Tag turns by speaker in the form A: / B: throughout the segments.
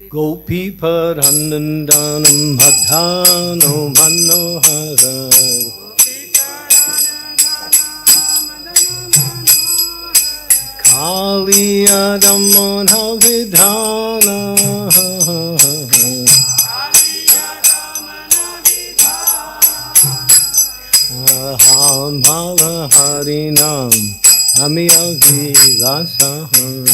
A: Gopi Paranandanam Madhano Manohara Kaliyadamona Vidhana Aham Bhava Harinam Amiya Vilasaham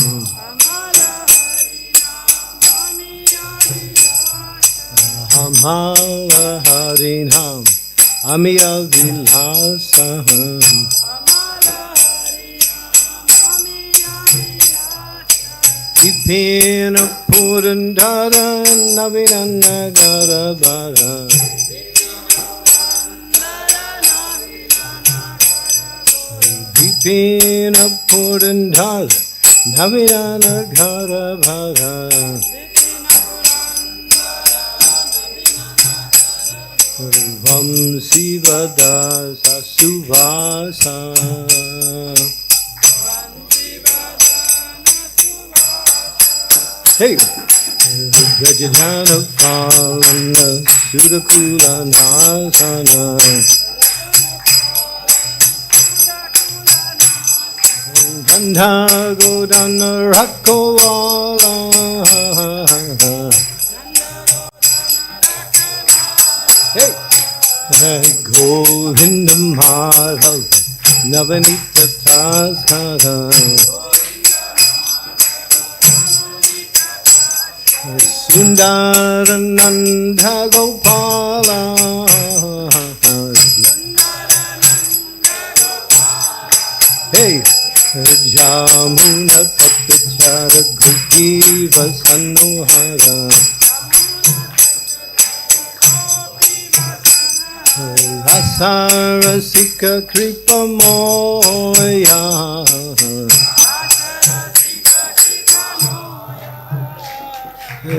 A: Aham Bhava Harinam Amiya Vilasaham Vipina Purandara Navinanagara Bara Vipina Purandara Navinanagara Bara Vam Sivadasa Suvasa Hey! Vrajajana Palana Sudakula Nasana Gandha Godana Rakovala Hey! Govindam Madhav Navanita Taskara Sundarananda Gopala Hey! Jamuna Tapachara Gopi Vasanohara Asarasika Kripa Moya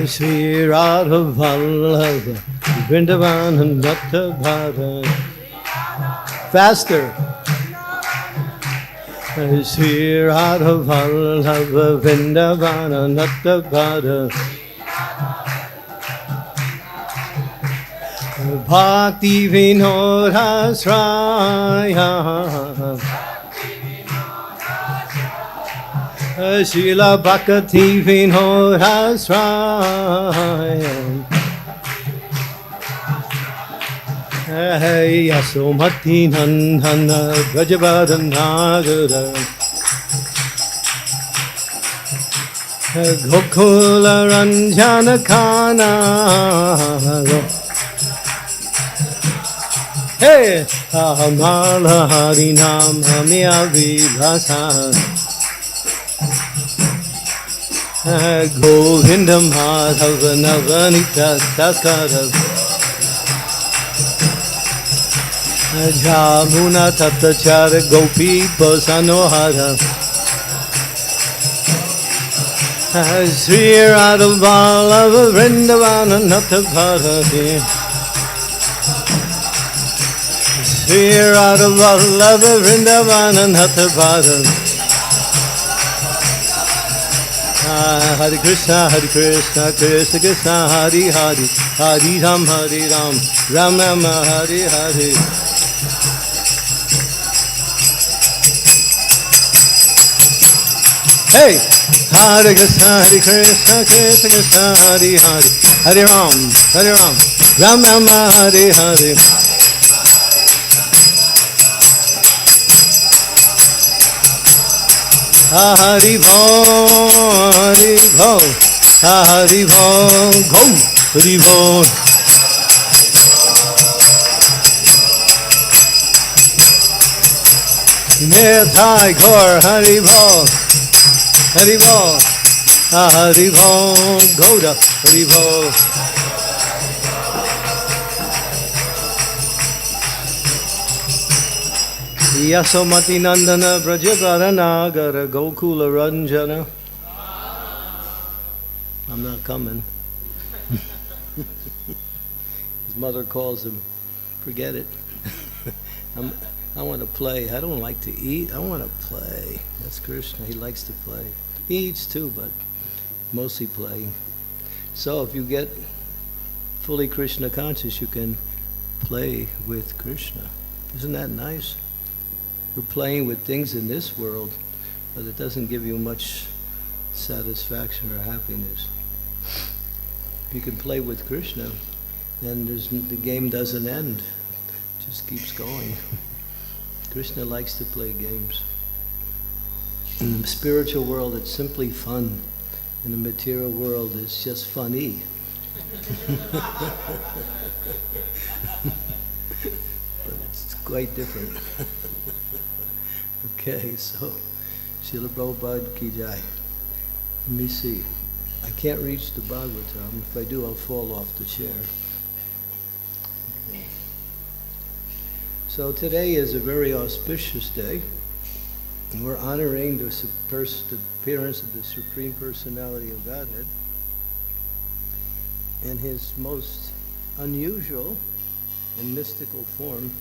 A: Sri Radha Vallabha Vrindavana Natta Bhara Faster Sri Radha Vallabha Vrindavana Natta Bhara Bhakti Vinodasraya Srila Bhakti Vinodasraya Hey Yasomati Nandana Brajavadhanagara Gokula Ranjana Kana Hey, Ahamala Harinam Hamiya Vibhasa Govindam Madhava Navanita Taskara Jamuna Tatachara Gopi Pasanohara Sri Radha Vallabha Vrindavana Natta Bharati Sri Radha Vallabha Vrindavana Natta Bharati Hare Krishna, Krishna Krishna, Hare Hare, Hare Ram, Ram Ram, Hare Hare. Hey, Hare Krishna, Krishna Krishna, Hare Hare, Hare Ram, Ram Ram, Hare Hare. Hari Bho, Hari Bho, Hari Bho, Go, Hari Bho. Nithai Gaur, Hari Bho, Hari Bho, Hari Bho, Goda, Hari Bho. Yasomati Nandana Brajabaranagara Gokula Ranjana. I'm not coming. His mother calls him. Forget it. I want to play. I don't like to eat. I want to play. That's Krishna. He likes to play. He eats too, but mostly playing. So if you get fully Krishna conscious, you can play with Krishna. Isn't that nice? We're playing with things in this world, but it doesn't give you much satisfaction or happiness. If you can play with Krishna, then the game doesn't end. It just keeps going. Krishna likes to play games. In the spiritual world, it's simply fun. In the material world, it's just funny. But it's quite different. Okay, so Srila Prabhupada Ki Jai. Let me see. I can't reach the Bhagavatam. If I do, I'll fall off the chair. Okay. So today is a very auspicious day. And we're honoring the appearance of the Supreme Personality of Godhead in his most unusual and mystical form,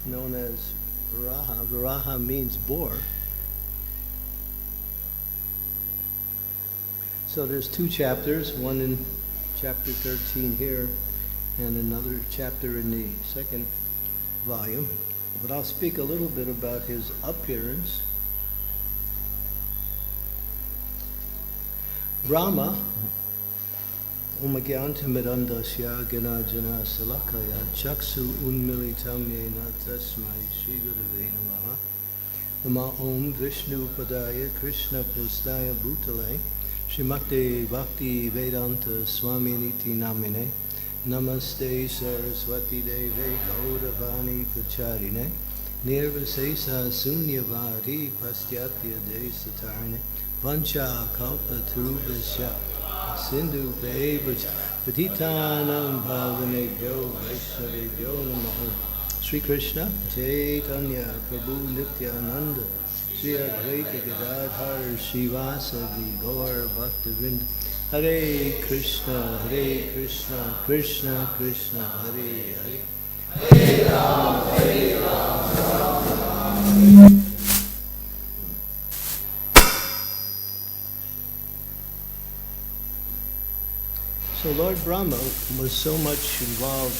A: known as Varaha. Varaha means boar. So there's two chapters, one in chapter 13 here, and another chapter in the second volume. But I'll speak a little bit about his appearance. Brahma, Omagyantamirandasya Ganajana Salakaya Chaksu Unmilitam Yena Tasmai Shri Gurave Namaha Nama Om Vishnu Padaya Krishna Prastaya Bhutale Shrimakti Bhakti Vedanta Swami Niti Namine Namaste Saraswati Deve Gauravani Pacharine Nirvasesa Sunyavadi Pastyatya De Satarne Vancha Kalpa Turvasya Sindhu Bhavaja Patitanam Bhavanebhyo Vaishnavebhyo Namaha Sri Krishna Chaitanya Prabhu Nityananda Sri Advaita Gadadhar Srivasadi Gaur Bhaktivinoda Hare Krishna Krishna Krishna Hare Hare Hare Ram Ram Ram So Lord Brahma was so much involved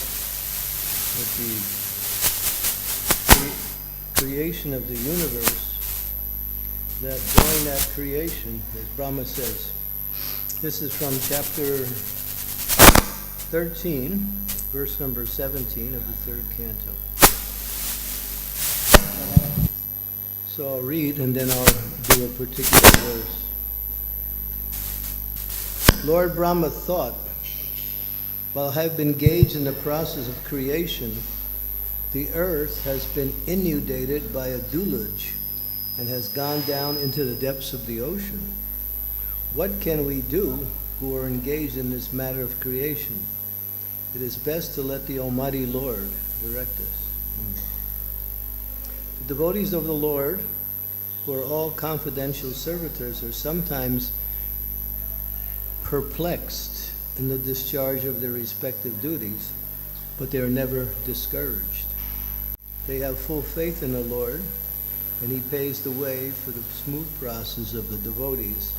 A: with the creation of the universe that during that creation, as Brahma says, this is from chapter 13, verse number 17 of the third canto. So I'll read and then I'll do a particular verse. Lord Brahma thought, while I have been engaged in the process of creation, the earth has been inundated by a deluge and has gone down into the depths of the ocean. What can we do who are engaged in this matter of creation? It is best to let the Almighty Lord direct us. The devotees of the Lord, who are all confidential servitors, are sometimes perplexed in the discharge of their respective duties, but they are never discouraged. They have full faith in the Lord, and He pays the way for the smooth process of the devotee's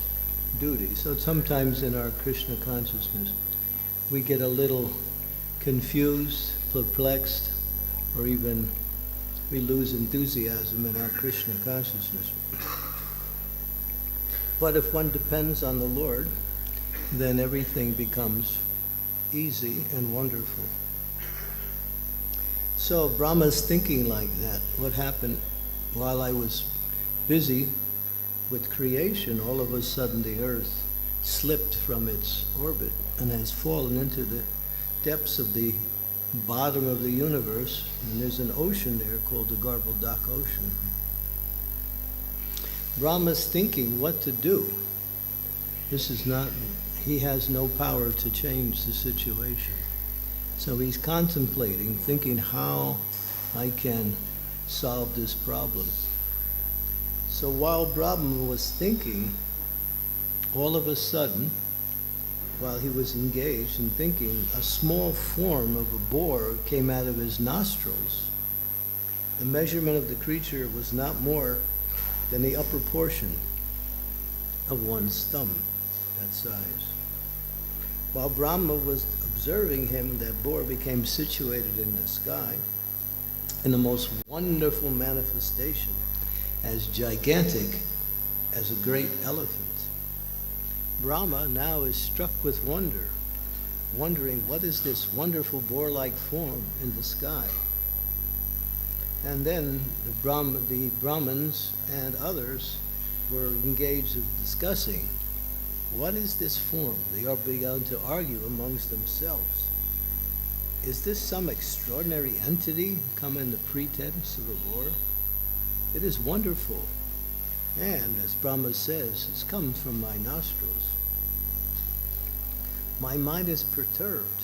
A: duty. So sometimes in our Krishna consciousness, we get a little confused, perplexed, or even we lose enthusiasm in our Krishna consciousness. But if one depends on the Lord, then everything becomes easy and wonderful. So Brahma's thinking like that. What happened while I was busy with creation, all of a sudden the earth slipped from its orbit and has fallen into the depths of the bottom of the universe, and there's an ocean there called the Garbhodak Ocean. Brahma's thinking what to do. He has no power to change the situation. So he's contemplating, thinking how I can solve this problem. So while Brahma was thinking, all of a sudden, while he was engaged in thinking, a small form of a boar came out of his nostrils. The measurement of the creature was not more than the upper portion of one's thumb, that size. While Brahma was observing him, that boar became situated in the sky in the most wonderful manifestation, as gigantic as a great elephant. Brahma now is struck with wonder, wondering what is this wonderful boar-like form in the sky. And then the Brahmins and others were engaged in discussing, what is this form? They are begun to argue amongst themselves. Is this some extraordinary entity come in the pretense of a boar? It is wonderful. And, as Brahma says, it's come from my nostrils. My mind is perturbed.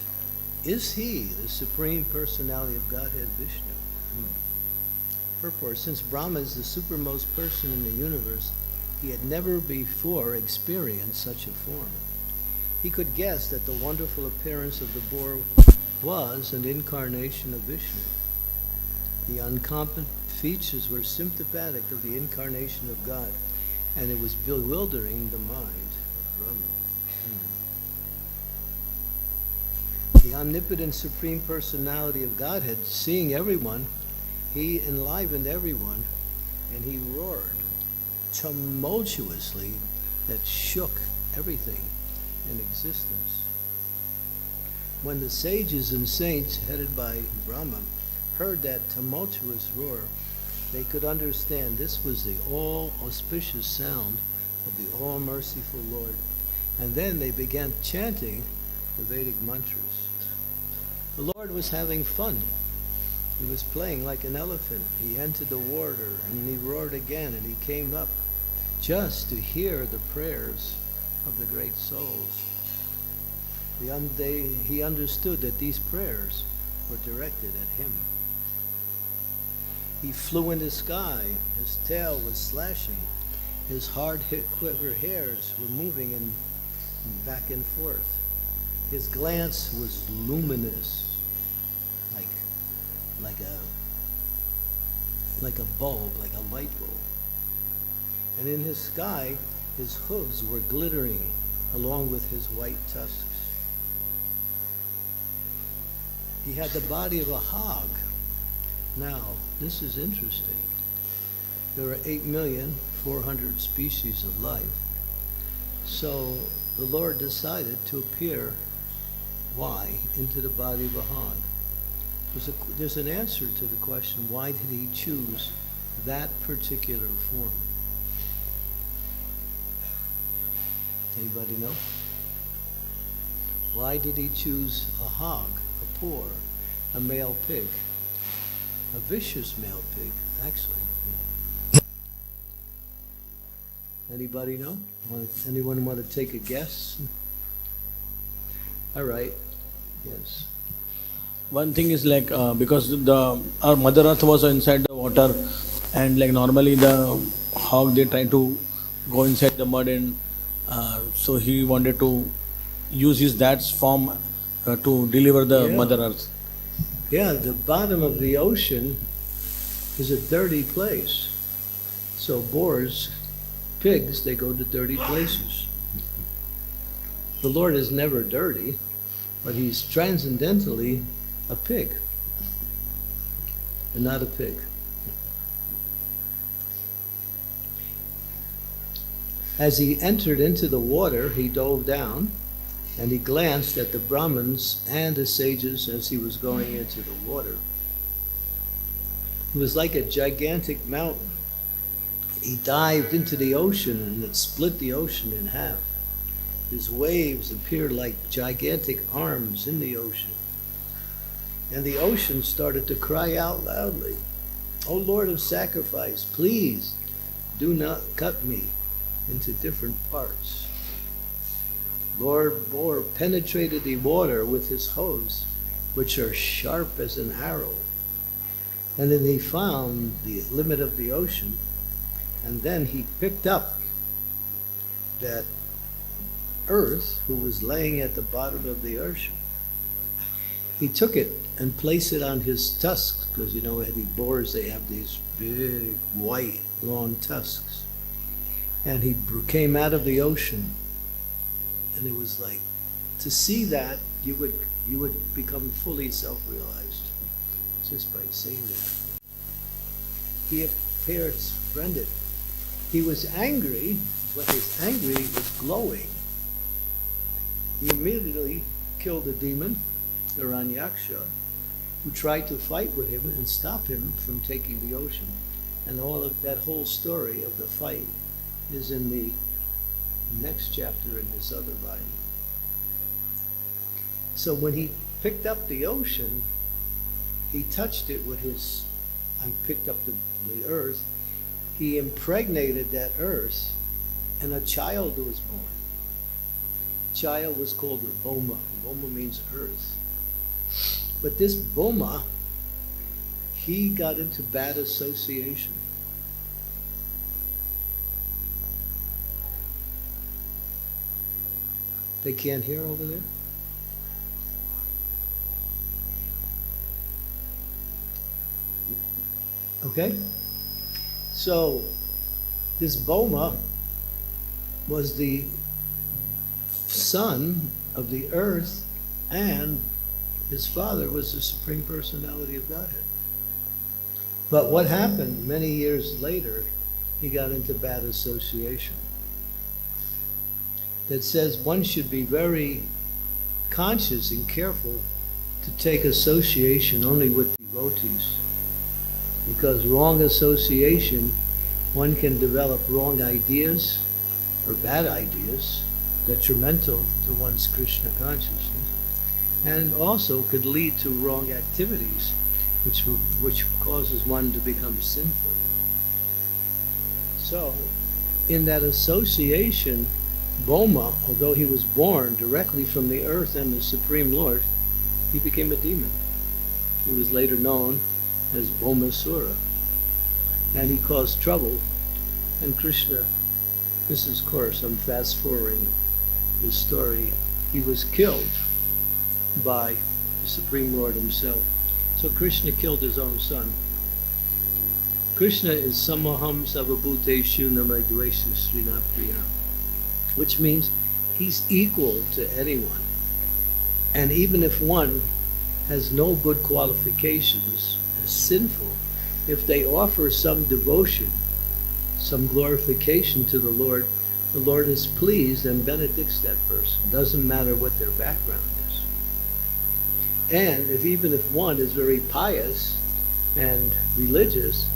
A: Is he the Supreme Personality of Godhead Vishnu? Purport, since Brahma is the supermost person in the universe, he had never before experienced such a form. He could guess that the wonderful appearance of the boar was an incarnation of Vishnu. The uncommon features were symptomatic of the incarnation of God, and it was bewildering the mind of Brahma. The omnipotent Supreme Personality of Godhead, seeing everyone, he enlivened everyone, and he roared tumultuously that shook everything in existence. When the sages and saints, headed by Brahma, heard that tumultuous roar, they could understand this was the all-auspicious sound of the all-merciful Lord. And then they began chanting the Vedic mantras. The Lord was having fun. He was playing like an elephant. He entered the water, and he roared again, and he came up just to hear the prayers of the great souls. He understood that these prayers were directed at him. He flew in the sky. His tail was slashing. His hard-hit quiver hairs were moving back and forth. His glance was luminous, like a bulb, like a light bulb. And in his sky, his hooves were glittering along with his white tusks. He had the body of a hog. Now, this is interesting. There are 8,400,000 species of life. So the Lord decided to appear, why, into the body of a hog. There's an answer to the question, why did he choose that particular form? Anybody know? Why did he choose a hog, a poor, a male pig, a vicious male pig, actually? Anybody know? Anyone want to take a guess? All right. Yes.
B: One thing is like because our Mother Earth was inside the water, and like normally the hog they try to go inside the mud, and so he wanted to use his dad's form to deliver the Mother Earth.
A: Yeah, the bottom of the ocean is a dirty place. So boars, pigs, they go to dirty places. The Lord is never dirty, but he's transcendentally a pig, and not a pig. As he entered into the water, he dove down, and he glanced at the Brahmins and the sages as he was going into the water. It was like a gigantic mountain. He dived into the ocean, and it split the ocean in half. His waves appeared like gigantic arms in the ocean. And the ocean started to cry out loudly, "O Lord of sacrifice, please do not cut me into different parts." Lord Boar penetrated the water with his hooves, which are sharp as an arrow. And then he found the limit of the ocean, and then he picked up that earth who was laying at the bottom of the ocean. He took it and placed it on his tusks, because the boars, they have these big, white, long tusks. And he came out of the ocean, and it was like to see that, you would become fully self-realized just by seeing that. He appeared splendid. He was angry, but his anger was glowing. He immediately killed a demon, Hiranyaksha, who tried to fight with him and stop him from taking the ocean. And all of that whole story of the fight is in the next chapter in this other volume. So when he picked up the ocean, he touched it with his, picked up the earth, he impregnated that earth, and a child was born. Child was called the Boma. Boma means earth. But this Boma, he got into bad association. They can't hear over there? Okay? So, this Boma was the son of the earth, and his father was the Supreme Personality of Godhead. But what happened many years later, he got into bad association. That says one should be very conscious and careful to take association only with devotees. Because wrong association, one can develop wrong ideas or bad ideas, detrimental to one's Krishna consciousness, and also could lead to wrong activities, which causes one to become sinful. So, in that association, Boma, although he was born directly from the earth and the Supreme Lord, he became a demon. He was later known as Bomasura, and he caused trouble. And Krishna, this is, of course, I'm fast forwarding the story, he was killed by the Supreme Lord himself. So Krishna killed his own son. Krishna is Samaham Savabhuteshu Namadvesha Srina Priya, which means he's equal to anyone. And even if one has no good qualifications, is sinful, if they offer some devotion, some glorification to the Lord is pleased and benedicts that person. Doesn't matter what their background is. And even if one is very pious and religious,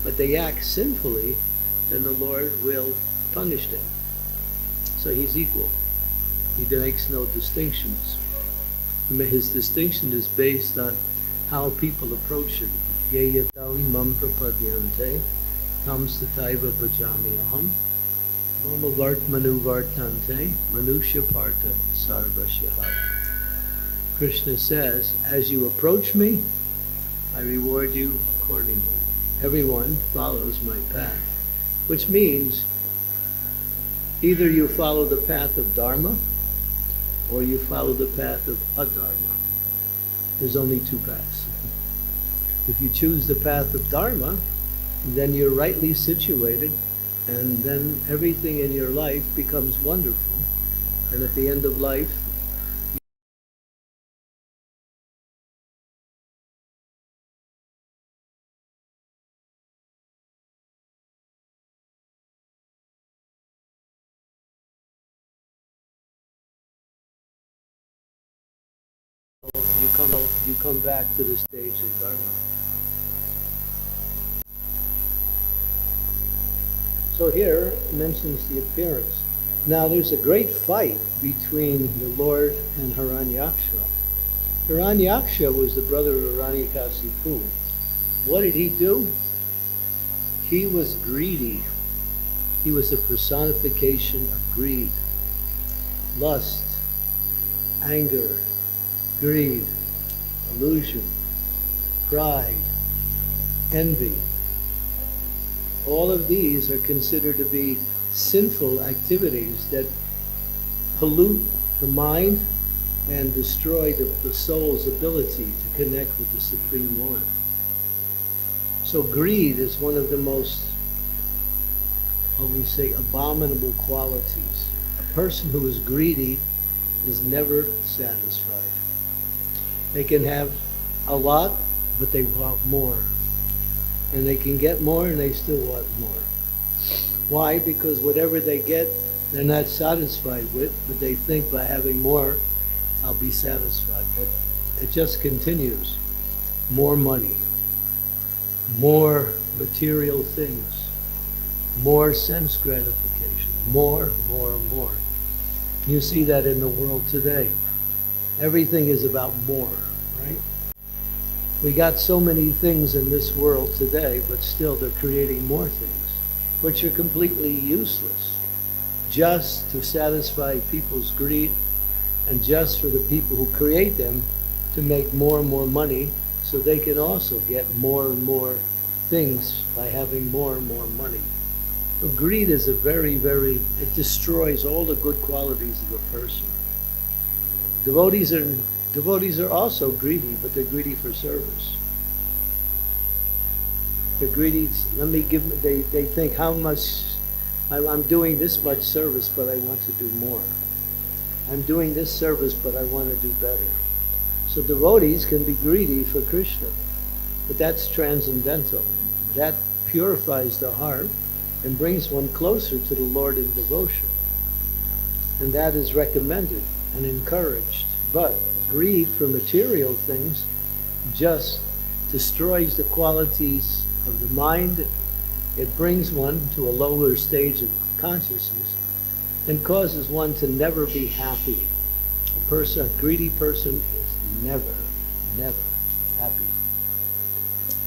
A: but they act sinfully, then the Lord will punish them. So he's equal. He makes no distinctions. His distinction is based on how people approach him. Yeyatam mam prapadyante tam stataiva bhajami aham mama vartmanu vartante manusya partha sarvasyaha. Krishna says, as you approach me, I reward you accordingly. Everyone follows my path, which means either you follow the path of Dharma or you follow the path of Adharma. There's only two paths. If you choose the path of Dharma, then you're rightly situated, and then everything in your life becomes wonderful. And at the end of life, you come back to the stage of Dharma. So here it mentions the appearance. Now there's a great fight between the Lord and Hiranyaksha. Hiranyaksha was the brother of Hiranyakasipu. What did he do? He was greedy. He was a personification of greed, lust, anger, greed, illusion, pride, envy. All of these are considered to be sinful activities that pollute the mind and destroy the soul's ability to connect with the Supreme Lord. So greed is one of the most, what we say, abominable qualities. A person who is greedy is never satisfied. They can have a lot, but they want more. And they can get more and they still want more. Why? Because whatever they get, they're not satisfied with, but they think by having more, I'll be satisfied. But it just continues. More money, more material things, more sense gratification, more. You see that in the world today. Everything is about more, right? We got so many things in this world today, but still they're creating more things, which are completely useless, just to satisfy people's greed and just for the people who create them to make more and more money so they can also get more and more things by having more and more money. But greed is it destroys all the good qualities of a person. Devotees are also greedy, but they're greedy for service. They're greedy, they think how much, I'm doing this much service, but I want to do more. I'm doing this service, but I want to do better. So devotees can be greedy for Krishna, but that's transcendental. That purifies the heart and brings one closer to the Lord in devotion. And that is recommended and encouraged. But greed for material things just destroys the qualities of the mind. It brings one to a lower stage of consciousness and causes one to never be happy. A greedy person is never happy.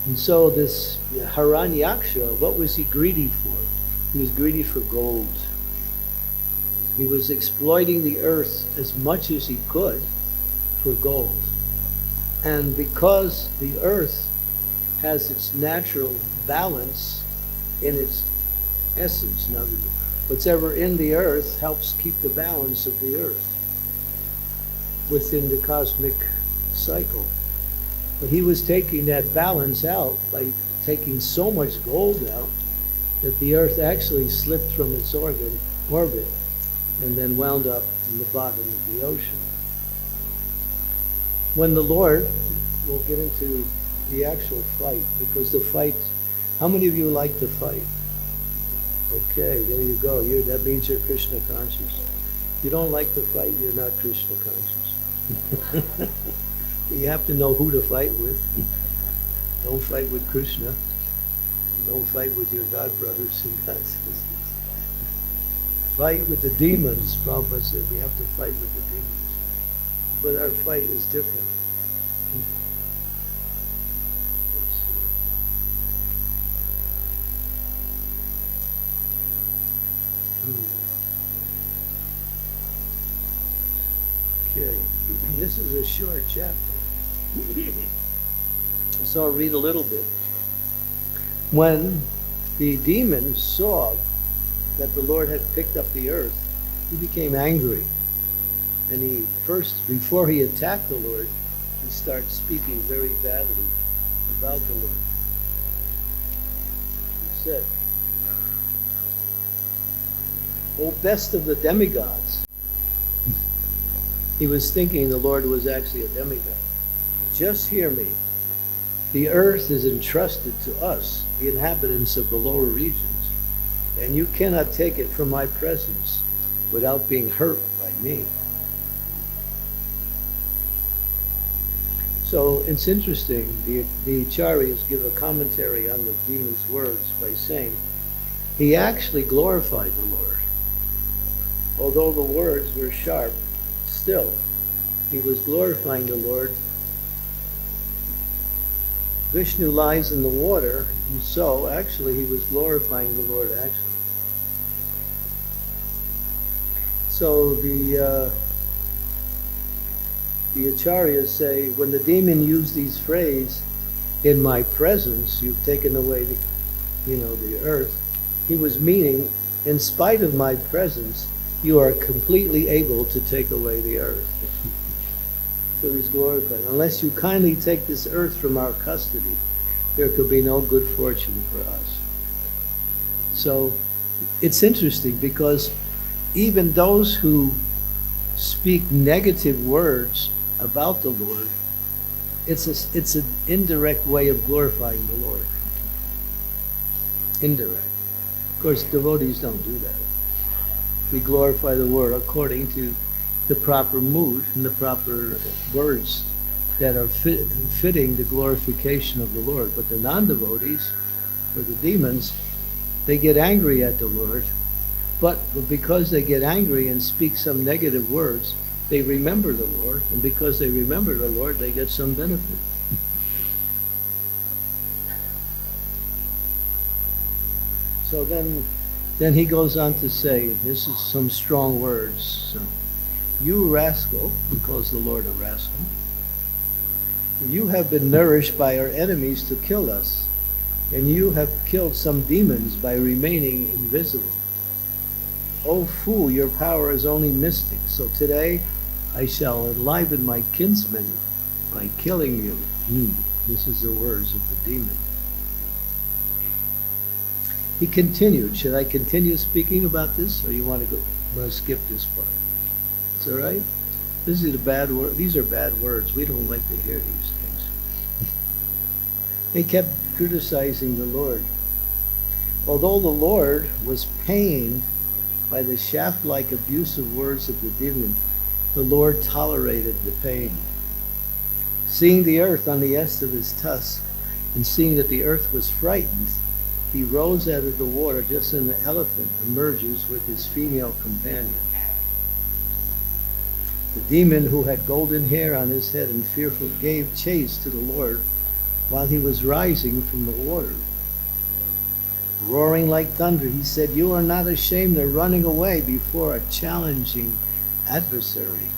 A: And so this Hiranyaksha, what was he greedy for? He was greedy for gold. He was exploiting the earth as much as he could for gold. And because the earth has its natural balance in its essence, in other words, whatever in the earth helps keep the balance of the earth within the cosmic cycle. But he was taking that balance out by taking so much gold out that the earth actually slipped from its orbit and then wound up in the bottom of the ocean. When the Lord, we'll get into the actual fight, because the fight, how many of you like to fight? Okay, there you go. That means you're Krishna conscious. If you don't like to fight, you're not Krishna conscious. You have to know who to fight with. Don't fight with Krishna. Don't fight with your God brothers and God sisters. Fight with the demons. Prabhupada said we have to fight with the demons. But our fight is different. Okay, this is a short chapter. So I'll read a little bit. When the demon saw that the Lord had picked up the earth, he became angry. And he first, before he attacked the Lord, he started speaking very badly about the Lord. He said, "O best of the demigods." He was thinking the Lord was actually a demigod. "Just hear me. The earth is entrusted to us, the inhabitants of the lower regions, and you cannot take it from my presence without being hurt by me." So it's interesting, the Acharyas give a commentary on the demon's words by saying, he actually glorified the Lord. Although the words were sharp, still, he was glorifying the Lord. Vishnu lies in the water, and so actually he was glorifying the Lord actually. So the Acharyas say, when the demon used these phrases, "In my presence, you've taken away the earth," he was meaning, in spite of my presence, you are completely able to take away the earth. So he's glorified. Unless you kindly take this earth from our custody, there could be no good fortune for us. So it's interesting because even those who speak negative words about the Lord, it's an indirect way of glorifying the Lord. Indirect. Of course, devotees don't do that. We glorify the Lord according to the proper mood and the proper words that are fitting the glorification of the Lord. But the non-devotees, or the demons, they get angry at the Lord, but because they get angry and speak some negative words, they remember the Lord, and because they remember the Lord, they get some benefit. So then he goes on to say, this is some strong words. So, you rascal, he calls the Lord a rascal, you have been nourished by our enemies to kill us, and you have killed some demons by remaining invisible. O fool, your power is only mystic, so today I shall enliven my kinsmen by killing you. This is the words of the demon. He continued. Should I continue speaking about this, or you want to skip this part? It's all right? This is a bad word. These are bad words. We don't like to hear these things. They kept criticizing the Lord. Although the Lord was pained by the shaft-like abusive words of the demon, the Lord tolerated the pain. Seeing the earth on the est of his tusk, and seeing that the earth was frightened, he rose out of the water just as an elephant emerges with his female companion. The demon, who had golden hair on his head and fearful, gave chase to the Lord while he was rising from the water. Roaring like thunder, he said, "You are not ashamed of running away before a challenging adversary.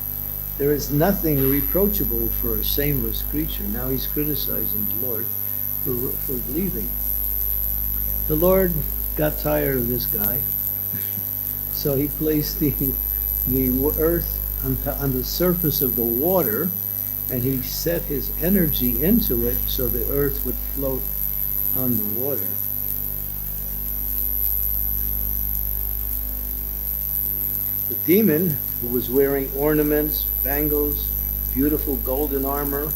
A: There is nothing reproachable for a shameless creature." Now he's criticizing the Lord for leaving. The Lord got tired of this guy, so he placed the earth on the surface of the water, and he set his energy into it so the earth would float on the water. The demon, who was wearing ornaments, bangles, beautiful golden armor,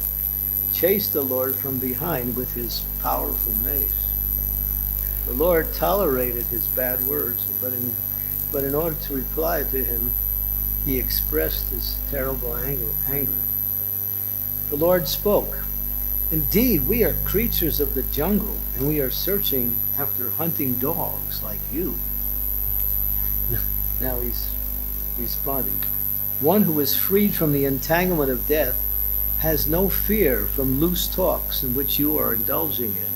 A: chased the Lord from behind with his powerful mace. The Lord tolerated his bad words, but in order to reply to him, he expressed his terrible anger. The Lord spoke, "Indeed, we are creatures of the jungle, and we are searching after hunting dogs like you." Now he's responding. "One who is freed from the entanglement of death has no fear from loose talks in which you are indulging in.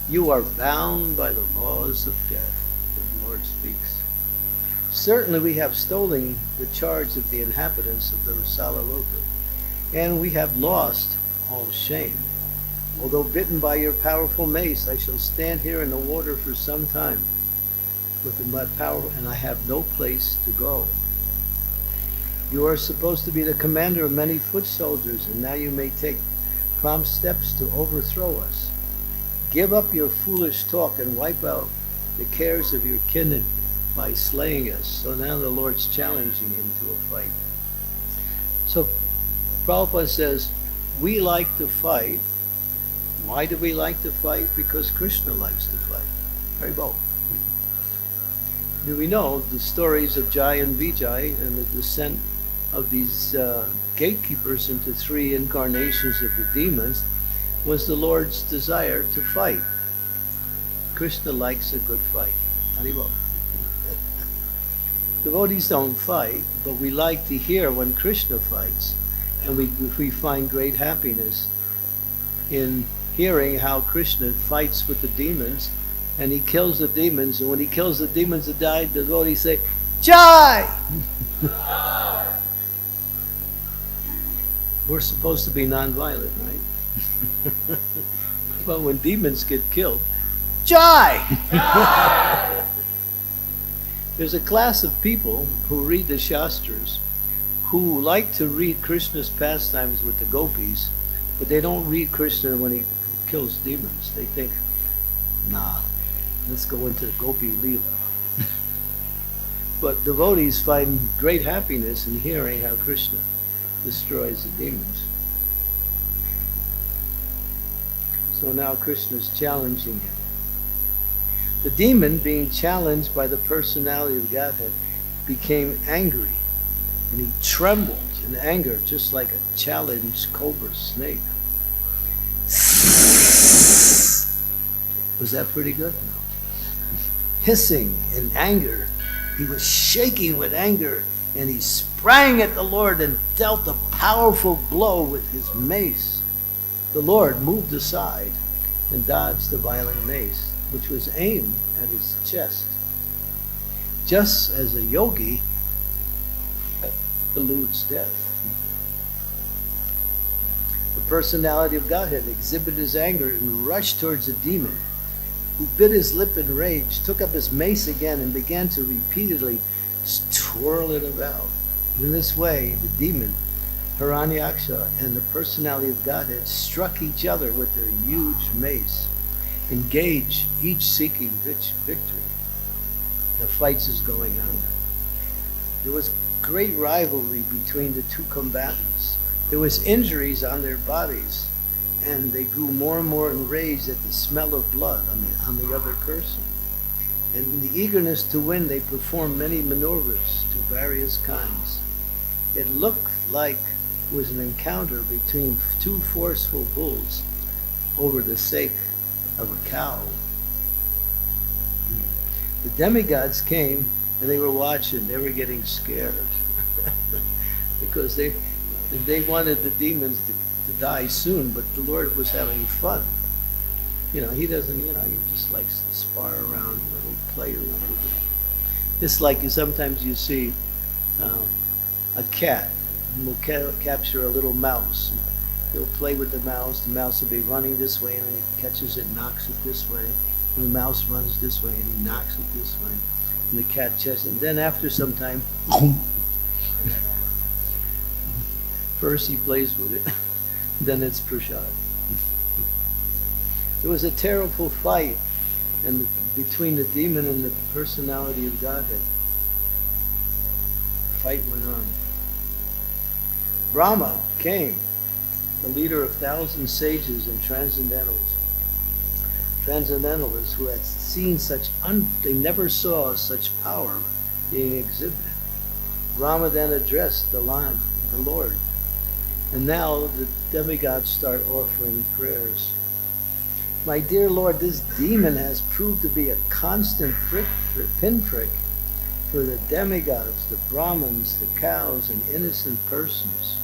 A: You are bound by the laws of death," the Lord speaks. "Certainly we have stolen the charge of the inhabitants of the Salaloka, and we have lost all shame. Although bitten by your powerful mace, I shall stand here in the water for some time with my power, and I have no place to go. You are supposed to be the commander of many foot soldiers, and now you may take prompt steps to overthrow us. Give up your foolish talk and wipe out the cares of your kin by slaying us." So now the Lord's challenging him to a fight. So Prabhupada says, we like to fight. Why do we like to fight? Because Krishna likes to fight. Haribol. Do we know the stories of Jai and Vijay and the descent of these gatekeepers into 3 incarnations of the demons was the Lord's desire to fight. Krishna likes a good fight. Haribol. Devotees don't fight, but we like to hear when Krishna fights, and we find great happiness in hearing how Krishna fights with the demons, and he kills the demons, and when he kills the demons that died, the devotees say, "Jai!" We're supposed to be nonviolent, right? But when demons get killed, Jai! There's a class of people who read the Shastras who like to read Krishna's pastimes with the gopis, but they don't read Krishna when he kills demons. They think, nah, let's go into the gopi lila. But devotees find great happiness in hearing how Krishna destroys the demons. So now Krishna is challenging him. The demon, being challenged by the personality of Godhead, became angry, and he trembled in anger, just like a challenged cobra snake. Was that pretty good? No. Hissing in anger, he was shaking with anger, and he sprang at the Lord and dealt a powerful blow with his mace. The Lord moved aside and dodged the violent mace, which was aimed at his chest. Just as a yogi eludes death. The personality of Godhead exhibited his anger and rushed towards the demon, who bit his lip in rage, took up his mace again, and began to repeatedly twirl it about. In this way, the demon, Hiranyaksha, and the personality of Godhead struck each other with their huge mace, engaged, each seeking victory. The fights is going on. There was great rivalry between the two combatants. There was injuries on their bodies, and they grew more and more enraged at the smell of blood on the other person. And in the eagerness to win, they performed many maneuvers to various kinds. It looked like it was an encounter between two forceful bulls over the sake of a cow. The demigods came, and they were watching. They were getting scared because they wanted the demons to die soon, but the Lord was having fun. He doesn't, he just likes to spar around, play a little bit. It's like sometimes you see a cat will capture a little mouse. He'll play with the mouse will be running this way, and he catches it, knocks it this way. And the mouse runs this way, and he knocks it this way. And the cat chases it. And then after some time, first he plays with it, then it's prasad. There was a terrible fight between the demon and the personality of Godhead. The fight went on. Brahma came, the leader of 1,000 sages and transcendentalists who had seen they never saw such power being exhibited. Brahma then addressed the Lord. And now the demigods start offering prayers. My dear Lord, this demon has proved to be a constant pinprick for the demigods, the Brahmins, the cows, and innocent persons.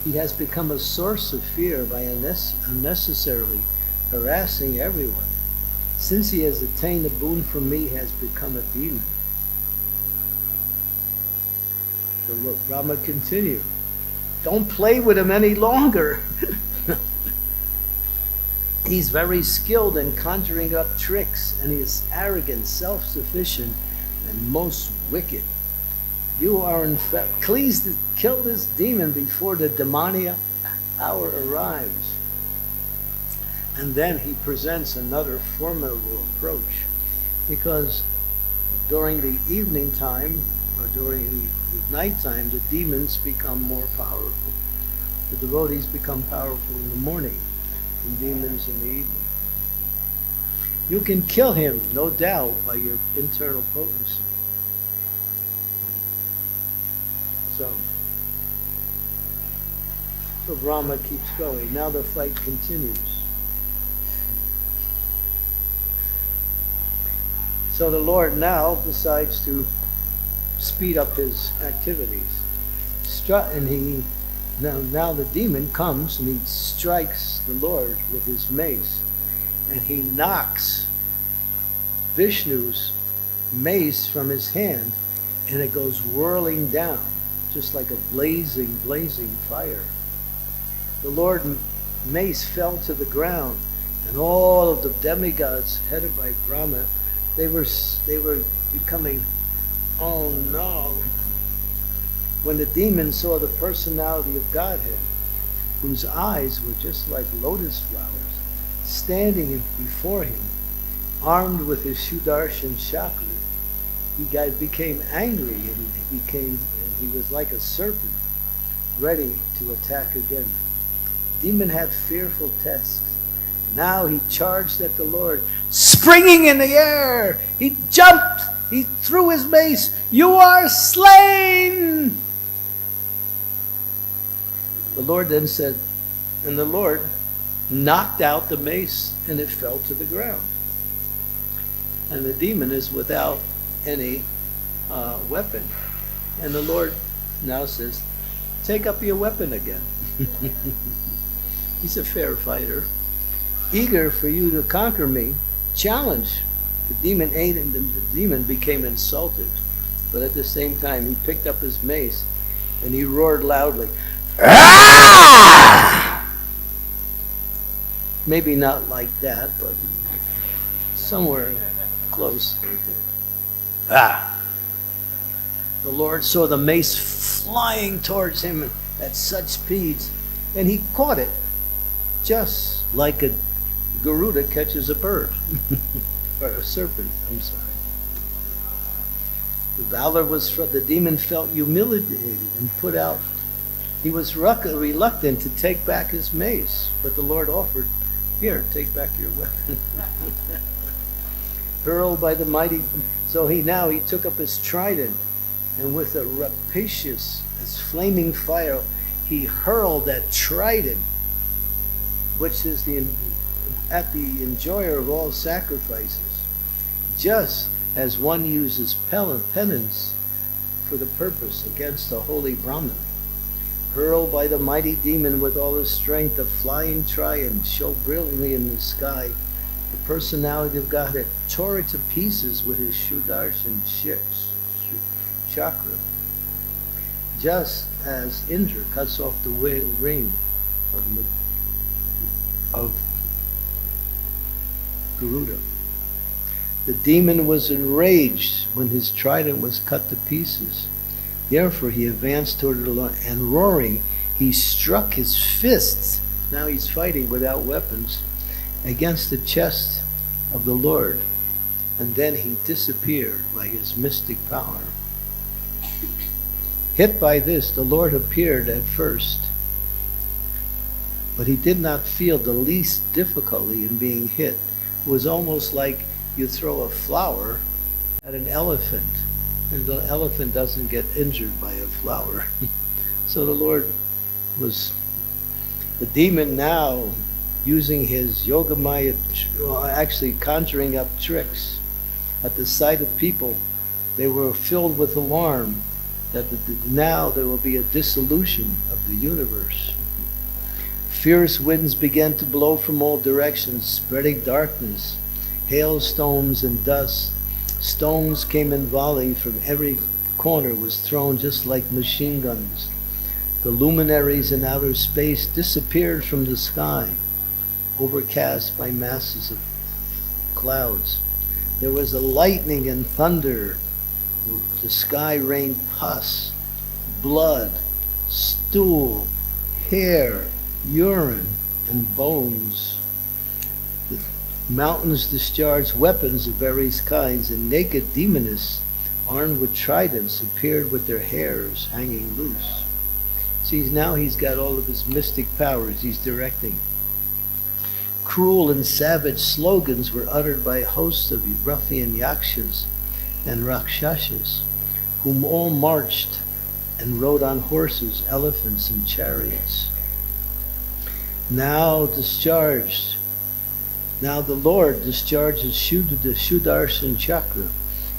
A: He has become a source of fear by unnecessarily harassing everyone. Since he has attained a boon from me, he has become a demon. The Brahma continued, don't play with him any longer. He's very skilled in conjuring up tricks, and he is arrogant, self-sufficient, and most wicked. You are in fact pleased to kill this demon before the demoniac hour arrives. And then he presents another formidable approach, because during the evening time or during the nighttime, the demons become more powerful. The devotees become powerful in the morning, and demons in the evening. You can kill him, no doubt, by your internal potency. So Brahma keeps going. Now the fight continues. So the Lord now decides to speed up his activities. Now the demon comes and he strikes the Lord with his mace, and he knocks Vishnu's mace from his hand, and it goes whirling down, just like a blazing fire. The Lord mace fell to the ground, and all of the demigods, headed by Brahma, they were becoming, oh no. When the demon saw the personality of Godhead, whose eyes were just like lotus flowers, standing before him, armed with his Sudarshan chakra, became angry, and he was like a serpent, ready to attack again. Demon had fearful tasks. Now he charged at the Lord, springing in the air. He jumped. He threw his mace. You are slain. The Lord then said, and the Lord knocked out the mace, and it fell to the ground. And the demon is without any weapon. And the Lord now says, take up your weapon again. He's a fair fighter. Eager for you to conquer me, challenge. The demon ate, and the demon became insulted. But at the same time, he picked up his mace and he roared loudly. Ah! Maybe not like that, but somewhere close. Ah! The Lord saw the mace flying towards him at such speeds, and he caught it just like a Garuda catches a bird. Or a serpent, I'm sorry. The valor was from the demon felt humiliated and put out. He was reluctant to take back his mace, but the Lord offered, here, take back your weapon. Hurled by the mighty, so he took up his trident, and with a rapacious as flaming fire, he hurled that trident, which is the enjoyer of all sacrifices, just as one uses penance for the purpose against a holy Brahmin. Hurled by the mighty demon with all his strength, the flying trident showed brilliantly in the sky. The personality of Godhead tore it to pieces with his Sudarshan chakra, just as Indra cuts off the ring of Garuda. The demon was enraged when his trident was cut to pieces. Therefore he advanced toward the Lord, and roaring, he struck his fists, now he's fighting without weapons, against the chest of the Lord. And then he disappeared by his mystic power. Hit by this, the Lord appeared at first, but he did not feel the least difficulty in being hit. It was almost like you throw a flower at an elephant, and the elephant doesn't get injured by a flower. So the Lord was, the demon now, using his yogamaya, actually conjuring up tricks. At the sight of people, they were filled with alarm that now there will be a dissolution of the universe. Fierce winds began to blow from all directions, spreading darkness, hailstones and dust. Stones came in volley from every corner, was thrown just like machine guns. The luminaries in outer space disappeared from the sky, overcast by masses of clouds. There was a lightning and thunder. The sky rained pus, blood, stool, hair, urine, and bones. The mountains discharged weapons of various kinds, and naked demonists armed with tridents appeared with their hairs hanging loose. See, now he's got all of his mystic powers he's directing. Cruel and savage slogans were uttered by hosts of ruffian yakshas and rakshasas, whom all marched and rode on horses, elephants, and chariots. Now the Lord discharged the Sudarshan chakra,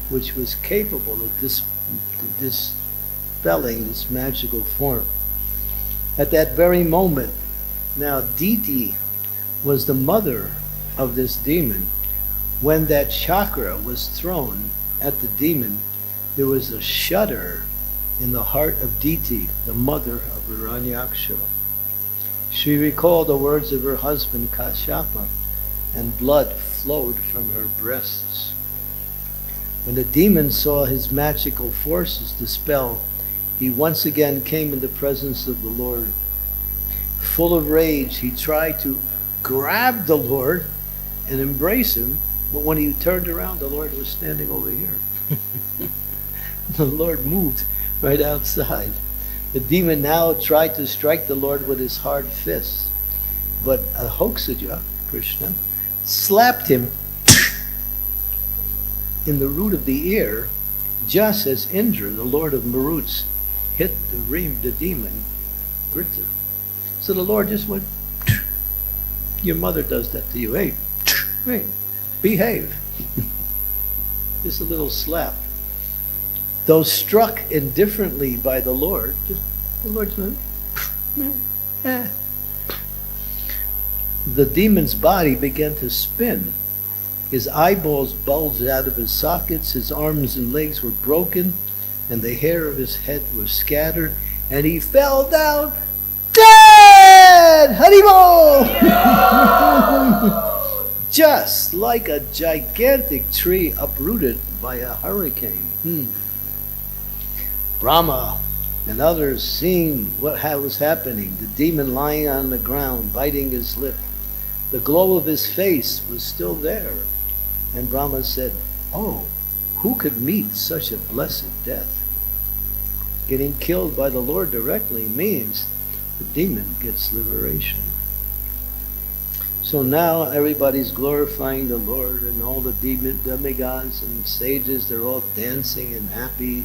A: which was capable of dispelling this magical form. At that very moment, now Diti was the mother of this demon. When that chakra was thrown at the demon, there was a shudder in the heart of Diti, the mother of Hiranyaksha. She recalled the words of her husband Kashyapa, and blood flowed from her breasts. When the demon saw his magical forces dispelled, he once again came in the presence of the Lord. Full of rage, he tried to grab the Lord and embrace him, But when he turned around, the Lord was standing over here. The Lord moved right outside. The demon now tried to strike the Lord with his hard fist, but Hoxaja, Krishna, slapped him in the root of the ear, just as Indra, the Lord of Maruts, hit the demon, Vrita. So the Lord just went, your mother does that to you. Hey, behave. Just a little slap. Though struck indifferently by the Lord, the Lord went, The demon's body began to spin. His eyeballs bulged out of his sockets, his arms and legs were broken, and the hair of his head was scattered, and he fell down dead! Haribol! Just like a gigantic tree uprooted by a hurricane. Brahma and others seeing what was happening, the demon lying on the ground, biting his lip. The glow of his face was still there. And Brahma said, oh, who could meet such a blessed death? Getting killed by the Lord directly means the demon gets liberation. So now everybody's glorifying the Lord, and all the demigods and sages, they're all dancing and happy,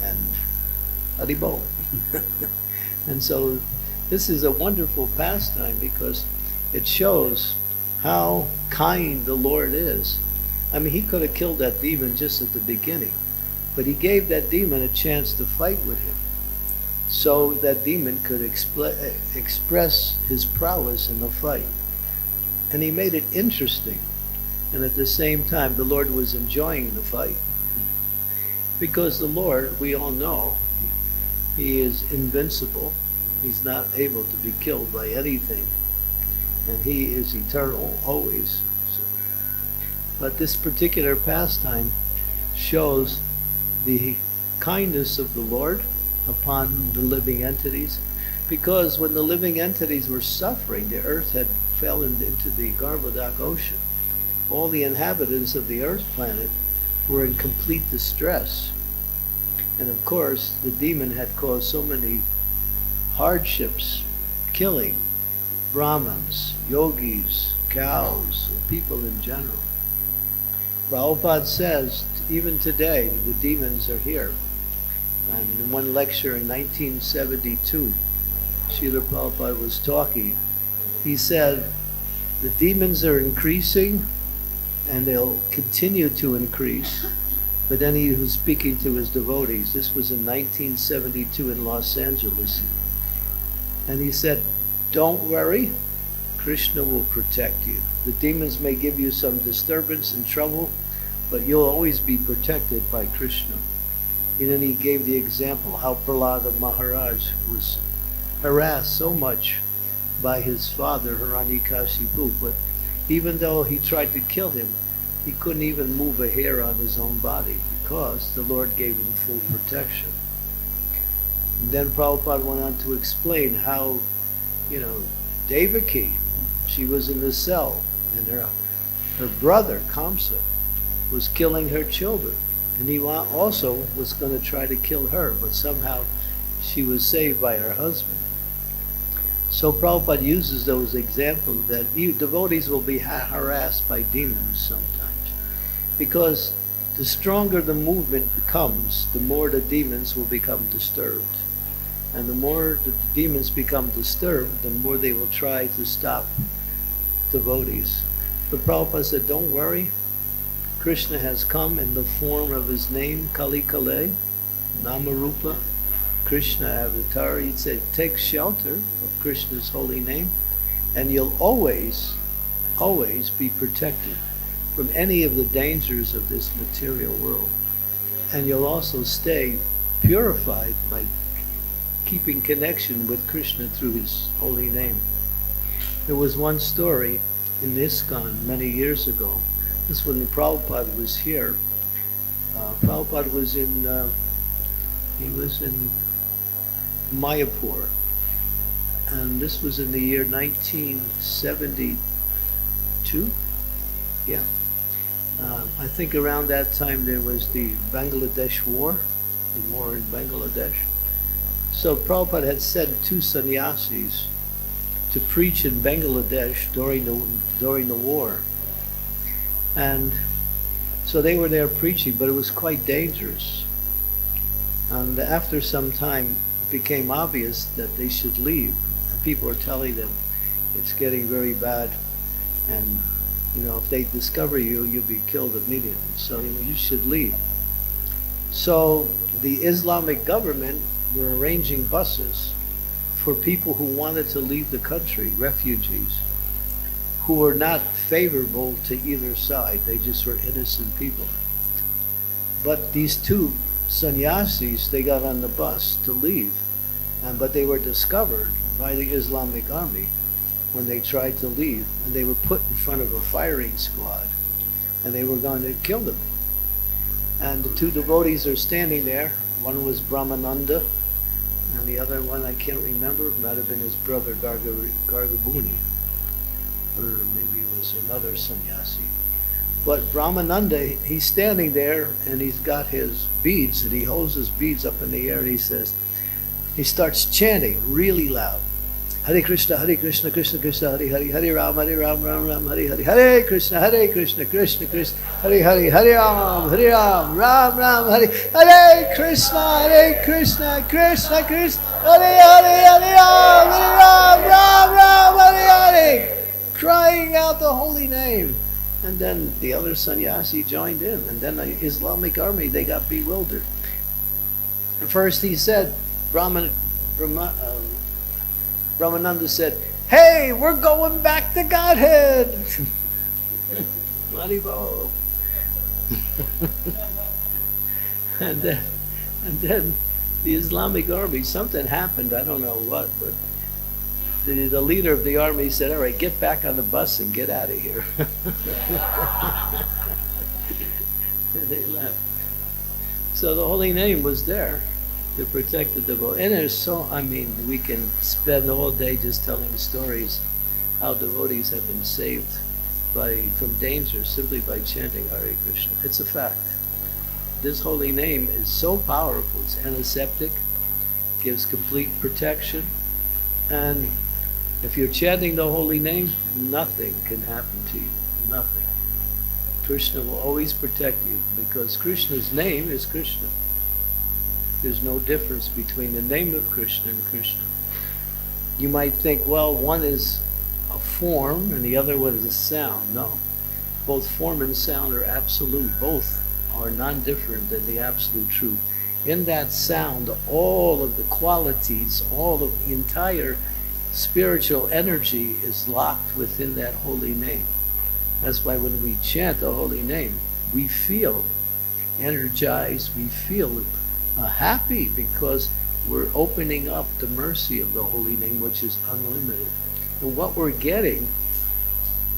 A: and Haribol. And so this is a wonderful pastime because it shows how kind the Lord is. I mean, he could have killed that demon just at the beginning, but he gave that demon a chance to fight with him, so that demon could express his prowess in the fight. And he made it interesting, and at the same time the Lord was enjoying the fight. Because the Lord, we all know, he is invincible. He's not able to be killed by anything, and he is eternal always. But this particular pastime shows the kindness of the Lord upon the living entities, because when the living entities were suffering, the earth had fell into the Garbhodak ocean. All the inhabitants of the earth planet were in complete distress. And of course, the demon had caused so many hardships, killing Brahmins, yogis, cows, and people in general. Prabhupada says, even today, the demons are here. And in one lecture in 1972, Srila Prabhupada was talking. He said, the demons are increasing, and they'll continue to increase. But then he was speaking to his devotees. This was in 1972 in Los Angeles. And he said, don't worry, Krishna will protect you. The demons may give you some disturbance and trouble, but you'll always be protected by Krishna. And then he gave the example how Prahlada Maharaj was harassed so much by his father, Hiranyakashipu, but even though he tried to kill him, he couldn't even move a hair on his own body because the Lord gave him full protection. And then Prabhupada went on to explain how, Devaki, she was in the cell, and her brother, Kamsa, was killing her children. And he also was going to try to kill her, but somehow she was saved by her husband. So Prabhupada uses those examples that devotees will be harassed by demons sometimes. Because the stronger the movement becomes, the more the demons will become disturbed. And the more the demons become disturbed, the more they will try to stop devotees. But Prabhupada said, don't worry. Krishna has come in the form of his name, Kali Kale, Namarupa, Krishna Avatar. He said, take shelter of Krishna's holy name, and you'll always, always be protected from any of the dangers of this material world. And you'll also stay purified by keeping connection with Krishna through his holy name. There was one story in ISKCON many years ago. This was when Prabhupada was here. Prabhupada was in Mayapur, and this was in the year 1972. Yeah, I think around that time there was the Bangladesh War, the war in Bangladesh. So Prabhupada had sent two sannyasis to preach in Bangladesh during the war. And so they were there preaching, but it was quite dangerous. And after some time, it became obvious that they should leave. And people were telling them, it's getting very bad, and if they discover you, you'll be killed immediately. So you should leave. So the Islamic government were arranging buses for people who wanted to leave the country, refugees, who were not favorable to either side. They just were innocent people. But these two sannyasis, they got on the bus to leave, but they were discovered by the Islamic army when they tried to leave, and they were put in front of a firing squad, and they were going to kill them. And the two devotees are standing there. One was Brahmananda, and the other one I can't remember. It might have been his brother Gargabuni, or maybe it was another sannyasi. But Brahmananda, he's standing there, and he's got his beads, and he holds his beads up in the air, and he starts chanting really loud. Hare Krishna, Krishna Krishna, Hare Hare, Hare Ram, Ram Ram, Hare Hare, Hare Krishna, Krishna Krishna, Hare Hare, Hare Ram, Ram Ram, Hare Krishna, Krishna Krishna, Hare Hare, Hare Ram, Ram, Hare Hare, crying out the holy name. And then the other sannyasi joined in, and then the Islamic army, they got bewildered. First he said, Brahmananda said, "Hey, we're going back to Godhead." Haribol. and then the Islamic army, something happened, I don't know what, but the leader of the army said, "All right, get back on the bus and get out of here." And they left. So the holy name was there to protect the devotee. And there's we can spend all day just telling stories how devotees have been saved from danger simply by chanting Hare Krishna. It's a fact. This holy name is so powerful. It's antiseptic, gives complete protection, and if you're chanting the holy name, nothing can happen to you. Nothing. Krishna will always protect you because Krishna's name is Krishna. There's no difference between the name of Krishna and Krishna. You might think, well, one is a form and the other one is a sound. No. Both form and sound are absolute. Both are non-different than the absolute truth. In that sound, all of the qualities, all of the entire spiritual energy is locked within that holy name. That's why when we chant the holy name, we feel energized, we feel happy because we're opening up the mercy of the holy name, which is unlimited. And what we're getting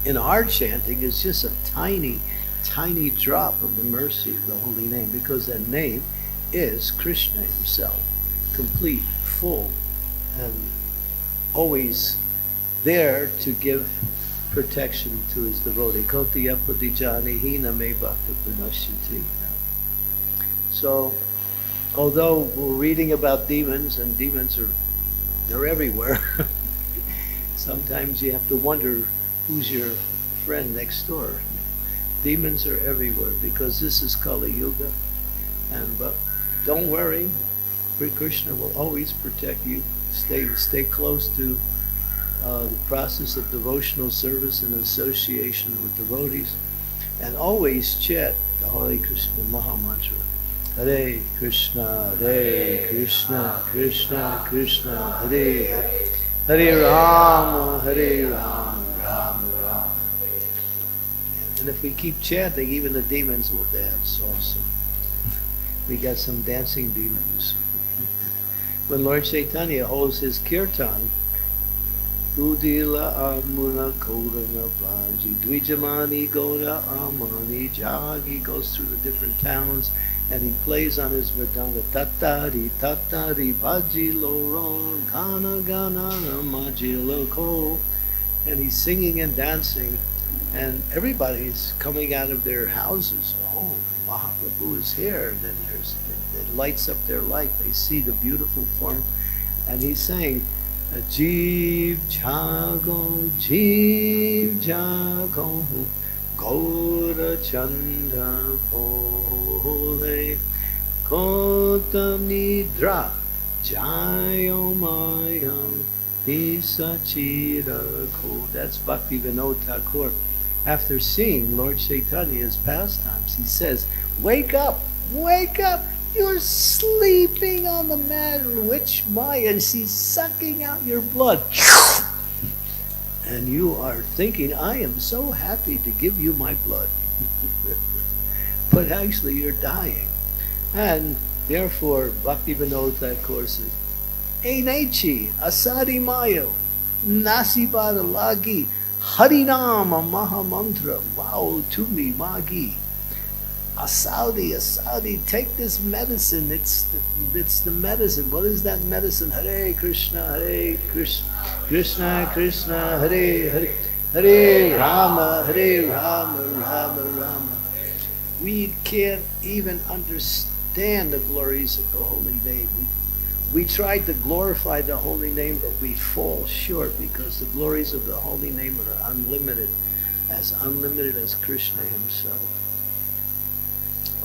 A: in our chanting is just a tiny, tiny drop of the mercy of the holy name, because that name is Krishna himself, complete, full, and always there to give protection to his devotee. Kotiya putijani hina me bhakta punashyati. So, although we're reading about demons, and demons they're everywhere, sometimes you have to wonder who's your friend next door. Demons are everywhere because this is Kali Yuga, but don't worry, Krishna will always protect you. Stay close to the process of devotional service and association with devotees, and always chant the Hare Krishna Maha Mantra. Hare Krishna, Krishna Krishna, Hare Hare, Hare Rama, Rama Rama. And if we keep chanting, even the demons will dance also. We got some dancing demons. When Lord Chaitanya holds his kirtan, Udila Amuna Kodana Baji, Dwijamani Goda Amani Jagi, goes through the different towns and he plays on his mridanga. Tatari Baji Loro, Gana Gana Maji Loko. And he's singing and dancing And everybody's coming out of their houses. Oh, Mahaprabhu is here. Then it lights up their light. They see the beautiful form. And he's saying, Jeev Jago, Gaura Chandra Bhole, Kota Nidra, Jayo Mayam, Nisachira Ko. That's Bhakti Vinod Thakur. After seeing Lord Chaitanya's pastimes, he says, wake up, wake up. You're sleeping on the mat in which Maya, and she's sucking out your blood. And you are thinking, I am so happy to give you my blood. But actually you're dying. And therefore, Bhakti Vinod Thakur says, Enechi, Asadi Mayo, Nasibada Lagi, Harinama Mahamantra, Wow Tumi Magi. Asaudi, take this medicine. It's the medicine. What is that medicine? Hare Krishna, Krishna Krishna, Hare Hare, Hare Rama, Rama Rama. We can't even understand the glories of the holy name. We tried to glorify the holy name, but we fall short because the glories of the holy name are unlimited as Krishna himself.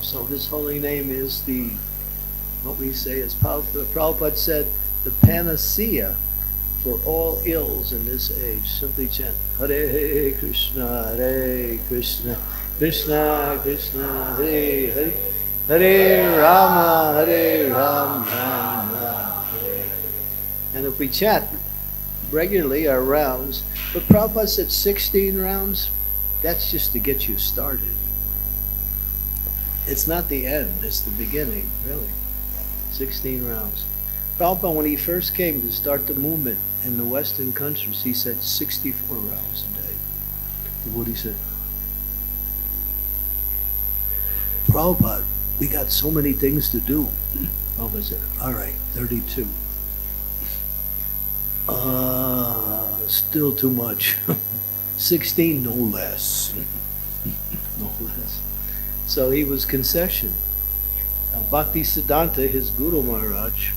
A: So this holy name is what we say is Prabhupada said, the panacea for all ills in this age. Simply chant, Hare Krishna, Krishna Krishna, Hare Hare, Hare Rama, Rama Hare. And if we chant regularly our rounds, but Prabhupada said 16 rounds, that's just to get you started. It's not the end, it's the beginning, really. 16 rounds. Prabhupada, when he first came to start the movement in the Western countries, he said 64 rounds a day. What he said? Prabhupada, we got so many things to do. Prabhupada said, all right, 32. Still too much. 16, no less. No less. So he was concession. Bhakti Siddhanta, his Guru Maharaj,